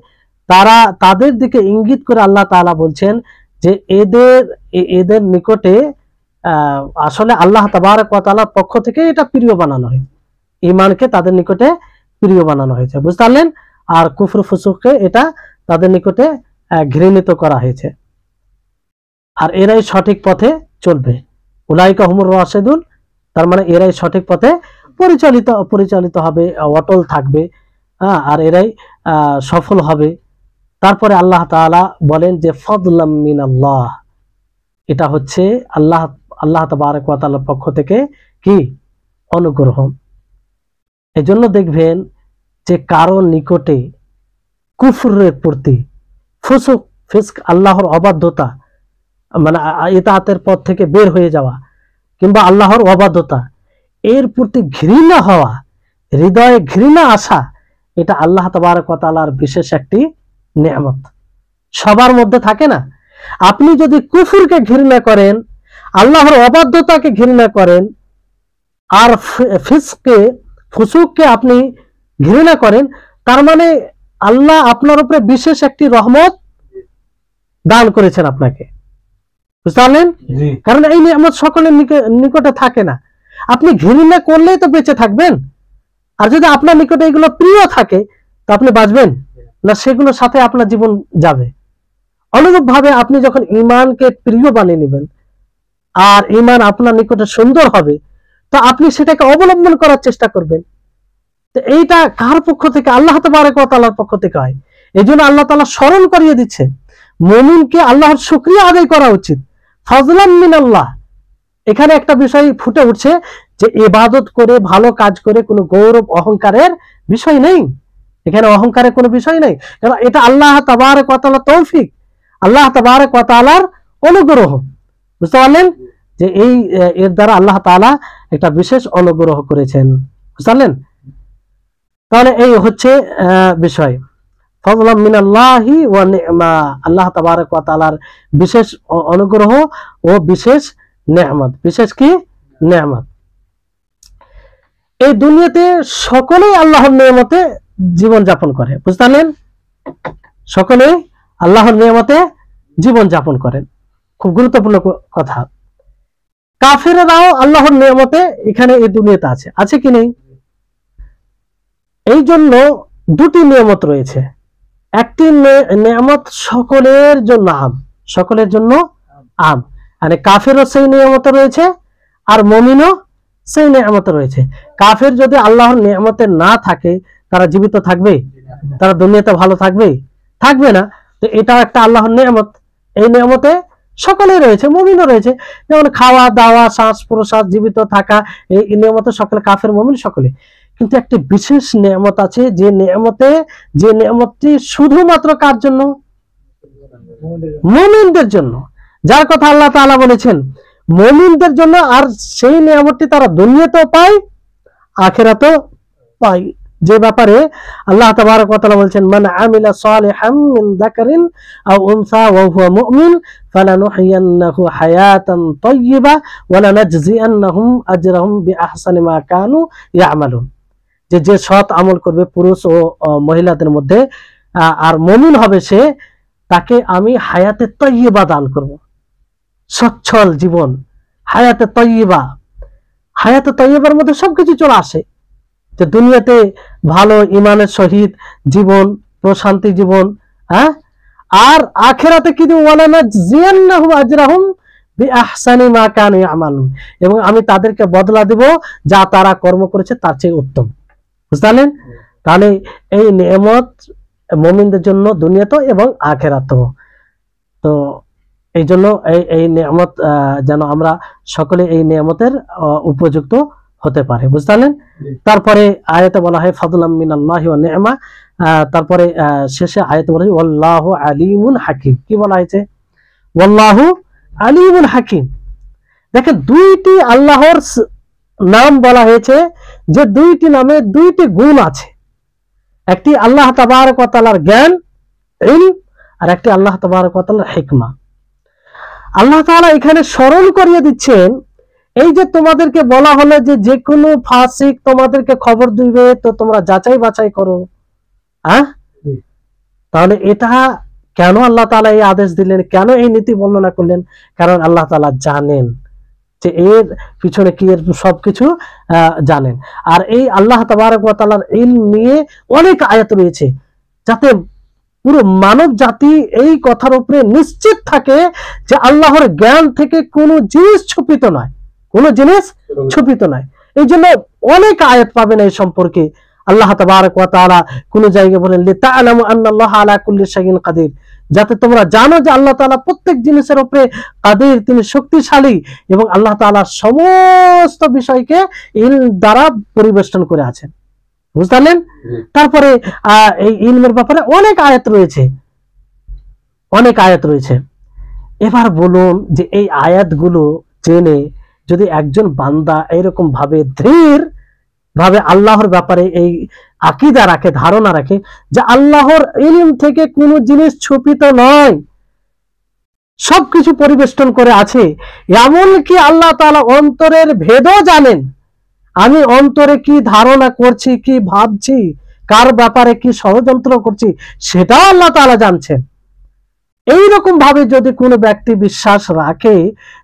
তাদের দিকে ইঙ্গিত করে আল্লাহ তাআলা বলছেন যে এদের নিকটে আসলে আল্লাহ তাবারক ওয়া তাআলার পক্ষ থেকে এটা প্রিয় বানানো হয়, ঈমানকে তাদের নিকটে প্রিয় বানানো হয়েছে। বুঝতে পারলেন? আর কুফর ফুসুককে এটা তাদের নিকটে ঘৃণিত করা হয়েছে। আর এরাই সঠিক পথে চলবে। উলাইকা হুমুর রাশিদুন, তার মানে এরাই সঠিক পথে পরিচালিত হবে, অটল থাকবে, আর এরাই সফল হবে। তারপরে আল্লাহ তাআলা বলেন যে ফাদলাম মিনাল্লাহ, এটা হচ্ছে আল্লাহ তাবারক ওয়া তাআলার পক্ষ থেকে কি? অনুগ্রহ। এজন্য দেখবেন যে কারো নিকটে কুফরের প্রতি, ফুসুক, ফিস্ক, আল্লাহর অবাধ্যতা, মানে ইতাআতের পথ থেকে বের হয়ে যাওয়া, কিংবা আল্লাহর অবাধ্যতা, এর প্রতি ঘৃণা হওয়া, হৃদয়ে ঘৃণা আসা, এটা আল্লাহ তাবারক ওয়া তাআলার বিশেষ একটি নেয়ামত। সবার মধ্যে থাকে না। আপনি যদি কুফরকে ঘৃণা করেন, আল্লাহর অবাধ্যতাকে ঘৃণা করেন, আর ফিস্ককে, ফুসুককে আপনি ঘৃণা করেন, তার মানে আল্লাহ আপনার উপরে বিশেষ একটি রহমত দান করেছেন আপনাকে। বুঝতে পারলেন? কারণ এই নিয়ামত সকলের নিকটে থাকে না। আপনি ঘৃণা করলেই তো বেঁচে থাকবেন। আর যদি আপনার নিকটে এগুলো প্রিয় থাকে, তো আপনি বাঁচবেন না, সেগুলোর সাথে আপনার জীবন যাবে। অনুরূপ ভাবে আপনি যখন ঈমানকে প্রিয় বানিয়ে নেবেন, আর ঈমান আপনার নিকটে সুন্দর হবে, তো আপনি সেটাকে অবলম্বন করার চেষ্টা করবেন। তো এইটা কার পক্ষ থেকে? আল্লাহ তাবারক ওয়া তাআলার পক্ষ থেকে হয়। এই জন্য আল্লাহ তাআলা স্মরণ করিয়ে দিচ্ছে মুমিনকে আল্লাহর শুকরিয়া আদায় করা উচিত। ফজলাম মিনাল্লাহ, এখানে একটা বিষয় ফুটে উঠছে যে ইবাদত করে ভালো কাজ করে কোনো গৌরব অহংকারের বিষয় নেই, এখানে অহংকারের কোনো বিষয় নেই, কারণ এটা আল্লাহ তাবারক ওয়া তাআলার তৌফিক, আল্লাহ তাবারক ওয়া তাআলার অনুগ্রহ। বুঝতে পারলেন যে এর দ্বারা আল্লাহ তাআলা একটা বিশেষ অনুগ্রহ করেছেন, বুঝতে পারলেন? তাহলে এই হচ্ছে বিষয়, ফজলাম মিনাল্লাহি ওয়া নি'মা, আল্লাহ তাবারক ওয়া তাআলার বিশেষ অনুগ্রহ ও বিশেষ নেয়ামত। বিশেষ কি নেয়ামত? এই দুনিয়াতে সকলেই আল্লাহর নিয়ামতে জীবন যাপন করে, বুঝতে পারলেন? সকলেই আল্লাহর নিয়ামতে জীবন যাপন করেন, খুব গুরুত্বপূর্ণ কথা। কাফেররাও আল্লাহর নিয়ামতে এখানে এই দুনিয়াতে আছে, আছে কি নেই? এই জন্য দুটি নিয়ামত রয়েছে, একটি নিয়ামত সকলের জন্য আম, সকলের জন্য আম, মানে কাফেরও সেই নিয়ামত রয়েছে আর মুমিনও সেই নিয়ামত রয়েছে। কাফের যদি আল্লাহর নিয়ামতে না থাকে তারা জীবিত থাকবে? তারা দুনিয়াতে ভালো থাকবে? থাকবে না। তো এটাও একটা আল্লাহর নিয়ামত, এই নিয়ামতে সকলেই রয়েছে, মুমিনও রয়েছে, যেমন খাওয়া দাওয়া শ্বাস প্রশ্বাস জীবিত থাকা, এই নিয়ামতে সকলে, কাফের মুমিন সকলে। কিন্তু একটি বিশেষ নিয়ামত আছে, যে নিয়ামতটি শুধুমাত্র কার জন্য? মুমিনদের জন্য, যার কথা আল্লাহ তাআলা বলেছেন মুমিনদের জন্য, আর সেই নিয়ামতটি তারা দুনিয়াতেও পায় আখিরাতেও পায়। যে ব্যাপারে আল্লাহ তাবারক ওয়া তাআলা বলেছেন মান আমিলা সালিহাম মিন যাকারিন আও উনসা ওয়া হুয়া মুমিন ফালানুহয়িন্নাহু হায়াতান তাইয়্যিবা ওয়া লানাজজিয়ান্নাহুম আজরাহুম বিআহসানি মা কানু ইয়ামালুন। যে সৎ আমল করবে পুরুষ ও মহিলাদের মধ্যে আর মুমিন হবে সে, তাকে আমি হায়াতে তাইয়্যিবা দান করব, সচ্ছল জীবন, হায়াতে তাইয়্যিবা। হায়াতে তাইয়্যিবার মধ্যে সবকিছু চলে আসে, যে দুনিয়াতে ভালো ঈমানের সহিত জীবন, প্রশান্তি জীবন, হ্যাঁ, আর আখিরাতে কি দিব? ওয়ালা নাজজিয়ান্নাহুম আজরাহুম বিআহসানি মা কানু ইয়ামালুন, এবং আমি তাদেরকে বদলা দেব যা তারা কর্ম করেছে তার চেয়ে উত্তম। বুঝলেন? তাহলে এই নিয়ামত মুমিনদের জন্য দুনিয়াতেও এবং আখিরাতেও। তো এই জন্য এই নিয়ামত যেন আমরা সকলে এই নিয়ামতের উপযুক্ত হতে পারে, বুঝলেন? তারপরে আয়াতে বলা হয় ফাদলাম মিনাল্লাহি ওয়া নি'মা, তারপরে শেষে আয়াতে বলা হয় ওয়াল্লাহু আলিমুন হাকিম। কি বলা হয়েছে? ওয়াল্লাহু আলিমুন হাকিম। দেখেন দুইটি আল্লাহর নাম বলা হয়েছে, যে দুইটি নামে দুইটি গুণ আছে, একটি আল্লাহ তাবারক ওয়া তাআলার জ্ঞান ইলম, আর একটি আল্লাহ তাবারক ওয়া তাআলার হিকমা। আল্লাহ তাআলা এখানে স্মরণ করিয়ে দিচ্ছেন, এই যে তোমাদেরকে বলা হলো যে কোনো ফাসিক তোমাদেরকে খবর দিবে, তো তোমরা যাচাই বাছাই করো, হ্যাঁ? তাহলে এটা কেন আল্লাহ তাআলা এই আদেশ দিলেন, কেন এই নীতি বর্ণনা করলেন? কারণ আল্লাহ তাআলা জানেন যে এর পিছনে কি, এর সবকিছু জানেন। আর এই আল্লাহ তাবারক ওয়া তাআলার ইলম নিয়ে অনেক আয়াত রয়েছে, যাতে পুরো মানব জাতি এই কথার উপরে নিশ্চিত থাকে যে আল্লাহর জ্ঞান থেকে কোনো জিনিস ছুপিত নয়, কোনো জিনিস ছুপিত নয়। এই জন্য অনেক আয়াত পাবেন এই সম্পর্কে। আল্লাহ তাবারক ওয়া তাআলা কোন জায়গায় বলেন লিতাআলামু আন্নাল্লাহা আলা কুল্লি শাইইন কাদির, যাতে তোমরা জানো যে আল্লাহ তাআলা প্রত্যেক জিনিসের উপরে কাদির, তিনি শক্তিশালী, এবং আল্লাহ তাআলা সমস্ত বিষয়কে ইলম দ্বারা পরিবেষ্টন করে আছেন। বুঝলেন? তারপরে এই ইলমের ব্যাপারে অনেক আয়াত রয়েছে, অনেক আয়াত রয়েছে। এবার বলুন যে এই আয়াতগুলো জেনে যদি একজন বান্দা এরকম ভাবে দৃঢ় ভাবে আল্লাহর ব্যাপারে এই আকীদা রাখে, ধারণা রাখে যে আল্লাহর ইলম থেকে কোনো জিনিস ছুপিত নয়, সবকিছু পরিবেষ্টন করে আছে, এমনকি আল্লাহ তাআলা অন্তরের ভেদও জানেন। আমি অন্তরে কি ধারণা করছি, কি ভাবছি, কার ব্যাপারে কি ষড়যন্ত্র করছি, সেটাও আল্লাহ তাআলা জানছেন। এইরকম ভাবে যদি কোনো ব্যক্তি বিশ্বাস রাখে,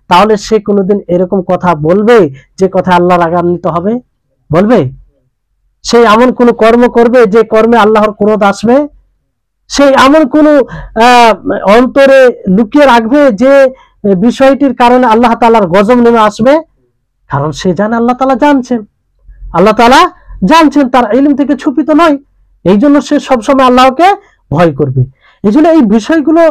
তাহলে সে কোনোদিন এরকম কথা বলবে যে কথা আল্লাহ রাগান্বিত হবে? বলবে? সে এমন কোন কর্ম করবে যে কর্মে আল্লাহর ক্রোধ আসবে? সে এমন কোন অন্তরে লুকিয়ে রাখবে যে বিষয়টির কারণে আল্লাহ তাআলার গজব নেমে আসবে? কারণ সে জানে আল্লাহ তাআলা জানছেন, আল্লাহ তাআলা জানছেন, তার ইলম থেকে ছুপিত নয়। এই জন্য সে সবসময় আল্লাহকে ভয় করবে। এই জন্য এই বিষয়গুলো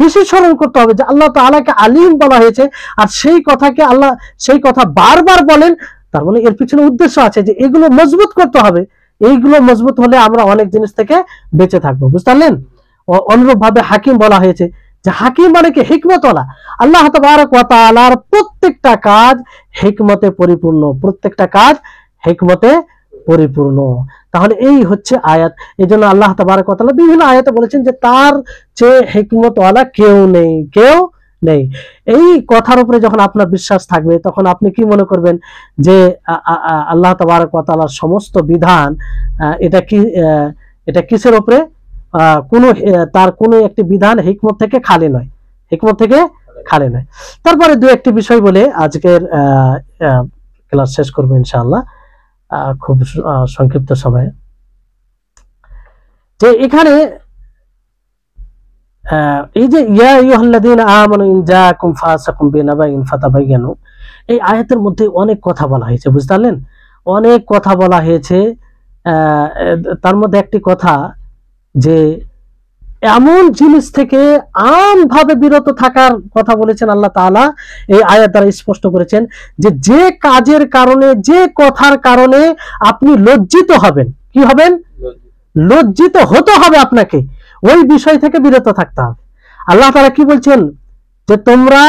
বেশি স্মরণ করতে হবে যে আল্লাহ তাআলাকে আলিম বলা হয়েছে, আর সেই কথাকে আল্লাহ সেই কথা বারবার বলেন, তার মানে এর পিছনে উদ্দেশ্য আছে যে এগুলো মজবুত করতে হবে। এইগুলো মজবুত হলে আমরা অনেক জিনিস থেকে বেঁচে থাকবো, বুঝতে পারলেন। অনুরূপ ভাবে হাকিম বলা হয়েছে, যে হাকিম মানে কি হিকমতওয়ালা। আল্লাহ তাবারক ওয়া তাআলার প্রত্যেকটা কাজ হিকমতে পরিপূর্ণ, প্রত্যেকটা কাজ হিকমতে পরিপূর্ণ। তাহলে এই হচ্ছে আয়াত। এই জন্য আল্লাহ তাবারক ওয়া তাআলা বিভিন্ন আয়াতে বলেছেন যে তার চেয়ে হিকমতওয়ালা কেউ নেই, কেউ নেই। এই কথার উপরে যখন আপনার বিশ্বাস থাকবে, তখন আপনি কি মনে করবেন যে আল্লাহ তাবারক ওয়া তাআলার সমস্ত বিধান এটা কিসের উপরে? তার কোনো একটি বিধান হিকমত থেকে খালি নয়, হিকমত থেকে খালি নয়। তারপরে দু একটি বিষয় বলে আজকের ক্লাস শেষ করবো ইনশাআল্লাহ, খুব সংক্ষিপ্ত সময়ে। যে এখানে এই যে ইয়া আইয়ুহাল্লাযীনা আমানু ইন জাআকুম ফাসিকুম বিনাবাইন ফাতাবায়ানু, এই আয়াতের মধ্যে অনেক কথা বলা হয়েছে, বুঝতে পারলেন, অনেক কথা বলা হয়েছে। তার মধ্যে একটি কথা যে এমন জিনিস থেকে আমভাবে বিরত থাকার কথা বলেছেন আল্লাহ তাআলা। এই আয়াত দ্বারা স্পষ্ট করেছেন যে যে কাজের কারণে, যে কথার কারণে আপনি লজ্জিত হবেন, কি হবেন? লজ্জিত হতে হবে আপনাকে, ওই বিষয় থেকে বিরত থাকতে হবে। আল্লাহ তাআলা কি বলছেন? যে তোমরা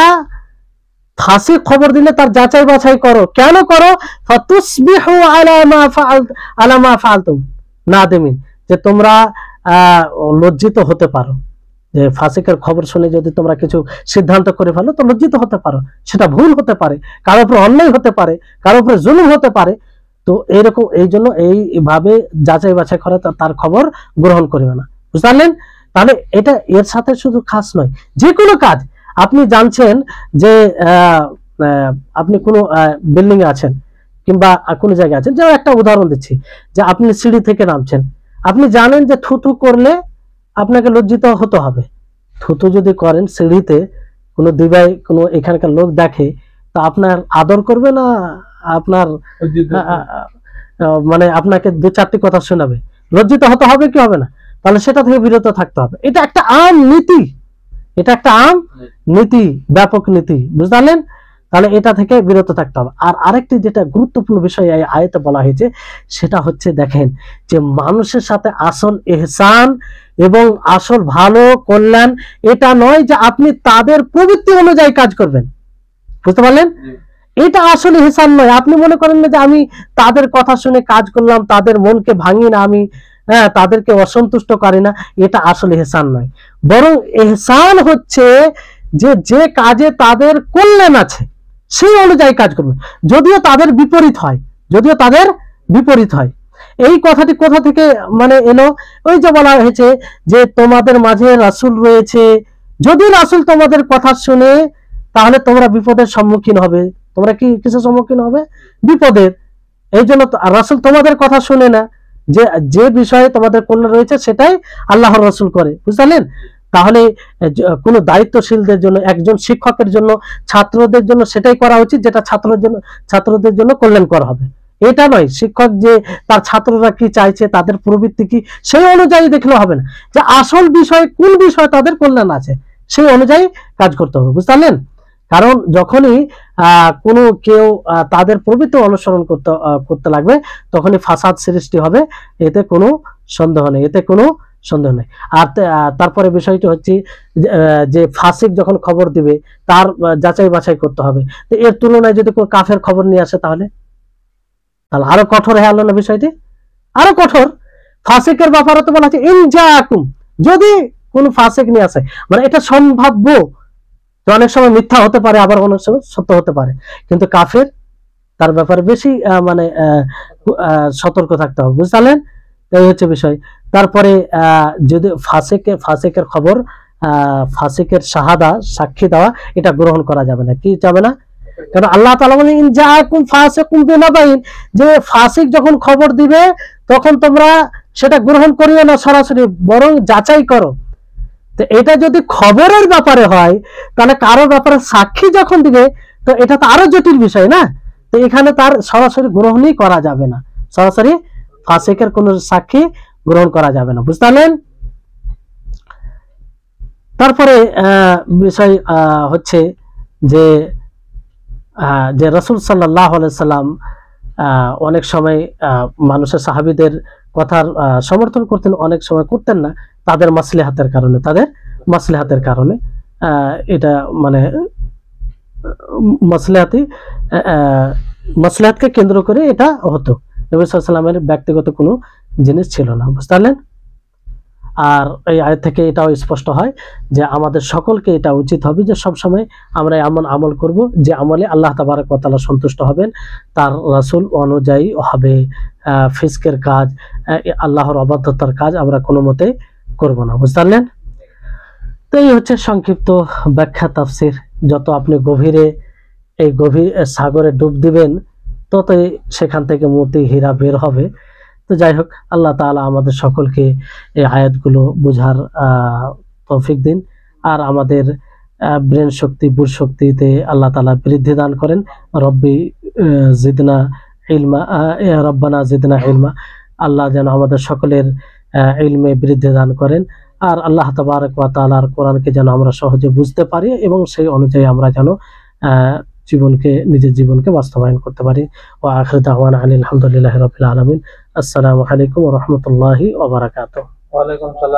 ফাসিক খবর দিলে তার যাচাই বাছাই করো। কেন করো? ফাতুসবিহু আলা মা ফাআলতুম নাদিমিন, যে তোমরা লজ্জিত হতে পারো। যে ফাসিকের খবর শুনে যদি তোমরা কিছু সিদ্ধান্ত করে ফেলো তো লজ্জিত হতে পারো, সেটা ভুল হতে পারে, কারোর উপর অন্যায় হতে পারে, কারোর উপর জুলুম হতে পারে। তো এরকম এই জন্য এইভাবে যাচাই বাছাই করে তার খবর গ্রহণ করবে না, বুঝতে পারলেন। তাহলে এটা এর সাথে শুধু খাস নয়, যে কোনো কাজ আপনি জানছেন যে আপনি কোনো বিল্ডিং এ আছেন কিংবা কোনো জায়গায় আছেন, যেমন একটা উদাহরণ দিচ্ছি, যে আপনি সিঁড়ি থেকে নামছেন, আপনি জানেন যে থুতু করলে আপনাকে লজ্জিত হতে হবে। থুতু যদি করেন সিঁড়িতে, কোনো দিবাই কোনো এখানকার লোক দেখে, তো আপনার আদর করবে না, আপনার মানে আপনাকে দু চারটি কথা শোনাবে, লজ্জিত হতে হবে কি হবে না? তাহলে সেটা থেকে বিরত থাকতে হবে। এটা একটা আম নীতি, এটা একটা আম নীতি, ব্যাপক নীতি, বুঝতে পারলেন। তাহলে এটা থেকে বিরত থাকতে হবে। আর আরেকটি যেটা গুরুত্বপূর্ণ বিষয় এই আয়াতে বলা হয়েছে, সেটা হচ্ছে দেখেন যে মানুষের সাথে আসল ইহসান এবং আসল ভালো কল্যাণ এটা নয় যে আপনি তাদের প্রবৃত্তি অনুযায়ী কাজ করবেন, বুঝতে পারলেন। এটা আসলে ইহসান নয়। আপনি মনে করেন না যে আমি তাদের কথা শুনে কাজ করলাম, তাদের মনকে ভাঙি না আমি, তাদেরকে অসন্তুষ্ট করি না, এটা আসলে ইহসান নয়। বরং ইহসান হচ্ছে যে যে কাজে তাদের কল্যাণ আছে সেই অনুযায়ী কাজ করবে, যদিও তাদের বিপরীত হয়, যদিও তাদের বিপরীত হয়। এই কথাটি কোথা থেকে মানে এলো? ওই যে বলা হয়েছে যে তোমাদের মাঝে রাসূল রয়েছে, যদি রাসূল তোমাদের কথা শুনে তাহলে তোমরা বিপদের সম্মুখীন হবে। তোমরা কি কিসের সম্মুখীন হবে? বিপদের। এই জন্য রাসূল তোমাদের কথা শুনে না, যে যে বিষয়ে তোমাদের কল্যাণ রয়েছে সেটাই আল্লাহর রাসূল করে, বুঝলেন। তাহলে কোন দায়িত্বশীলদের জন্য, একজন শিক্ষকের জন্য, ছাত্রদের জন্য সেটাই করা উচিত যেটা ছাত্রদের জন্য কল্যাণ করা হবে। এটা নয় শিক্ষক যে তার ছাত্ররা কি চাইছে, তাদের প্রবৃত্তি কি, সেই অনুযায়ী দেখলে হবে না, যে আসল বিষয় কোন বিষয় তাদের কল্যাণ আছে সেই অনুযায়ী কাজ করতে হবে, বুঝলেন। কারণ যখনই কোনো কেউ তাদের প্রবৃত্তি অনুসরণ করতে লাগবে তখনই ফাসাদ সৃষ্টি হবে, এতে কোনো সন্দেহ নেই, এতে কোনো সন্দেহ নেই। আর তারপরে বিষয়টি হচ্ছে যে ফাসিক যখন খবর দিবে তার যাচাই বাছাই করতে হবে। তো এর তুলনায় যদি কোনো কাফের খবর নিয়ে আসে তাহলে আরো কঠোর হয়ে গেল না বিষয়টি, আরো কঠোর। ফাসিকের ব্যাপারে তো বলা আছে ইনজাকুম, যদি কোন ফাসিক নিয়ে আসে, মানে এটা সম্ভাব্য, অনেক সময় মিথ্যা হতে পারে, আবার অনেক সময় সত্য হতে পারে, কিন্তু কাফের তার ব্যাপারে বেশি মানে সতর্ক থাকতে হবে, বুঝলেন। এই হচ্ছে বিষয়। তারপরে যদি ফাসিকের খবর, ফাসিকের শাহাদা, সাক্ষী দেওয়া, এটা গ্রহণ করা যাবে না। কি যাবে না? কারণ আল্লাহ তাআলা বলেন ইন জাআকুম ফাসিকুম বিনাবাইন, যে ফাসিক যখন খবর দিবে তখন তোমরা সেটা গ্রহণ করিও না সরাসরি, বরং যাচাই করো। তো এটা যদি খবরের ব্যাপারে হয় তাহলে কারো ব্যাপারে সাক্ষী যখন দিবে তো এটা তো আরো জটিল বিষয় না। তো এখানে তার সরাসরি গ্রহণই করা যাবে না, সরাসরি ফাসিকের কোন সাক্ষী গ্রহণ করা যাবে না, বুঝতে পারলেন। তারপরে বিষয় হচ্ছে যে রাসূল সাল্লাল্লাহু আলাইহি সাল্লাম অনেক সময় মানুষের সাহাবীদের কথার সমর্থন করতেন, অনেক সময় করতেন না, তাদের মাসলিহাতের কারণে এটা মানে মাসলিহাতকে কেন্দ্র করে এটা হতো। নবী সাল্লাল্লাহু আলাইহি সাল্লামের ব্যক্তিগত কোনো জিনিস ছিল না, বুঝতে পারলেন? আর এই আয়াত থেকে এটাও স্পষ্ট হয় যে আমাদের সকলকে এটা উচিত হবে যে সবসময় আমরা এমন আমল করব যে আমলে আল্লাহ তাবারক ওয়া তাআলা সন্তুষ্ট হবেন, তার রাসূল অনুযায়ী হবে। ফিসকের কাজ, আল্লাহর অবাধ্যতার কাজ আমরা কোনো মতে করব না, বুঝতে পারলেন? তো এই হচ্ছে সংক্ষিপ্ত ব্যাখ্যা তাফসীর। যত আপনি এই গভীর সাগরে ডুব দিবেন, ততই সেখান থেকে মতি হীরা বের হবে। তো যাই হোক, আল্লাহ তাআলা আমাদের সকলকে এই আয়াতগুলো বোঝার তৌফিক দিন, আর আমাদের ব্রেন শক্তি, বুঝ শক্তিতে আল্লাহ তাআলা বৃদ্ধি দান করেন। জিদনা ইলমা, রব্বানা জিদনা ইলমা। আল্লাহ যেন আমাদের সকলের ইলমে বৃদ্ধি দান করেন, আর আল্লাহ তাবারক ওয়া তাআলার কোরআনকে যেন আমরা সহজে বুঝতে পারি এবং সেই অনুযায়ী আমরা যেন নিজের জীবনকে বাস্তবায়ন করতে পারি। ওয়া আখিরু দাওয়ানা আলহামদুলিল্লাহি রাব্বিল আলামিন। আসসালামু আলাইকুম ওয়া রাহমাতুল্লাহি ওয়া বারাকাতুহু। ওয়ালাইকুম সালাম।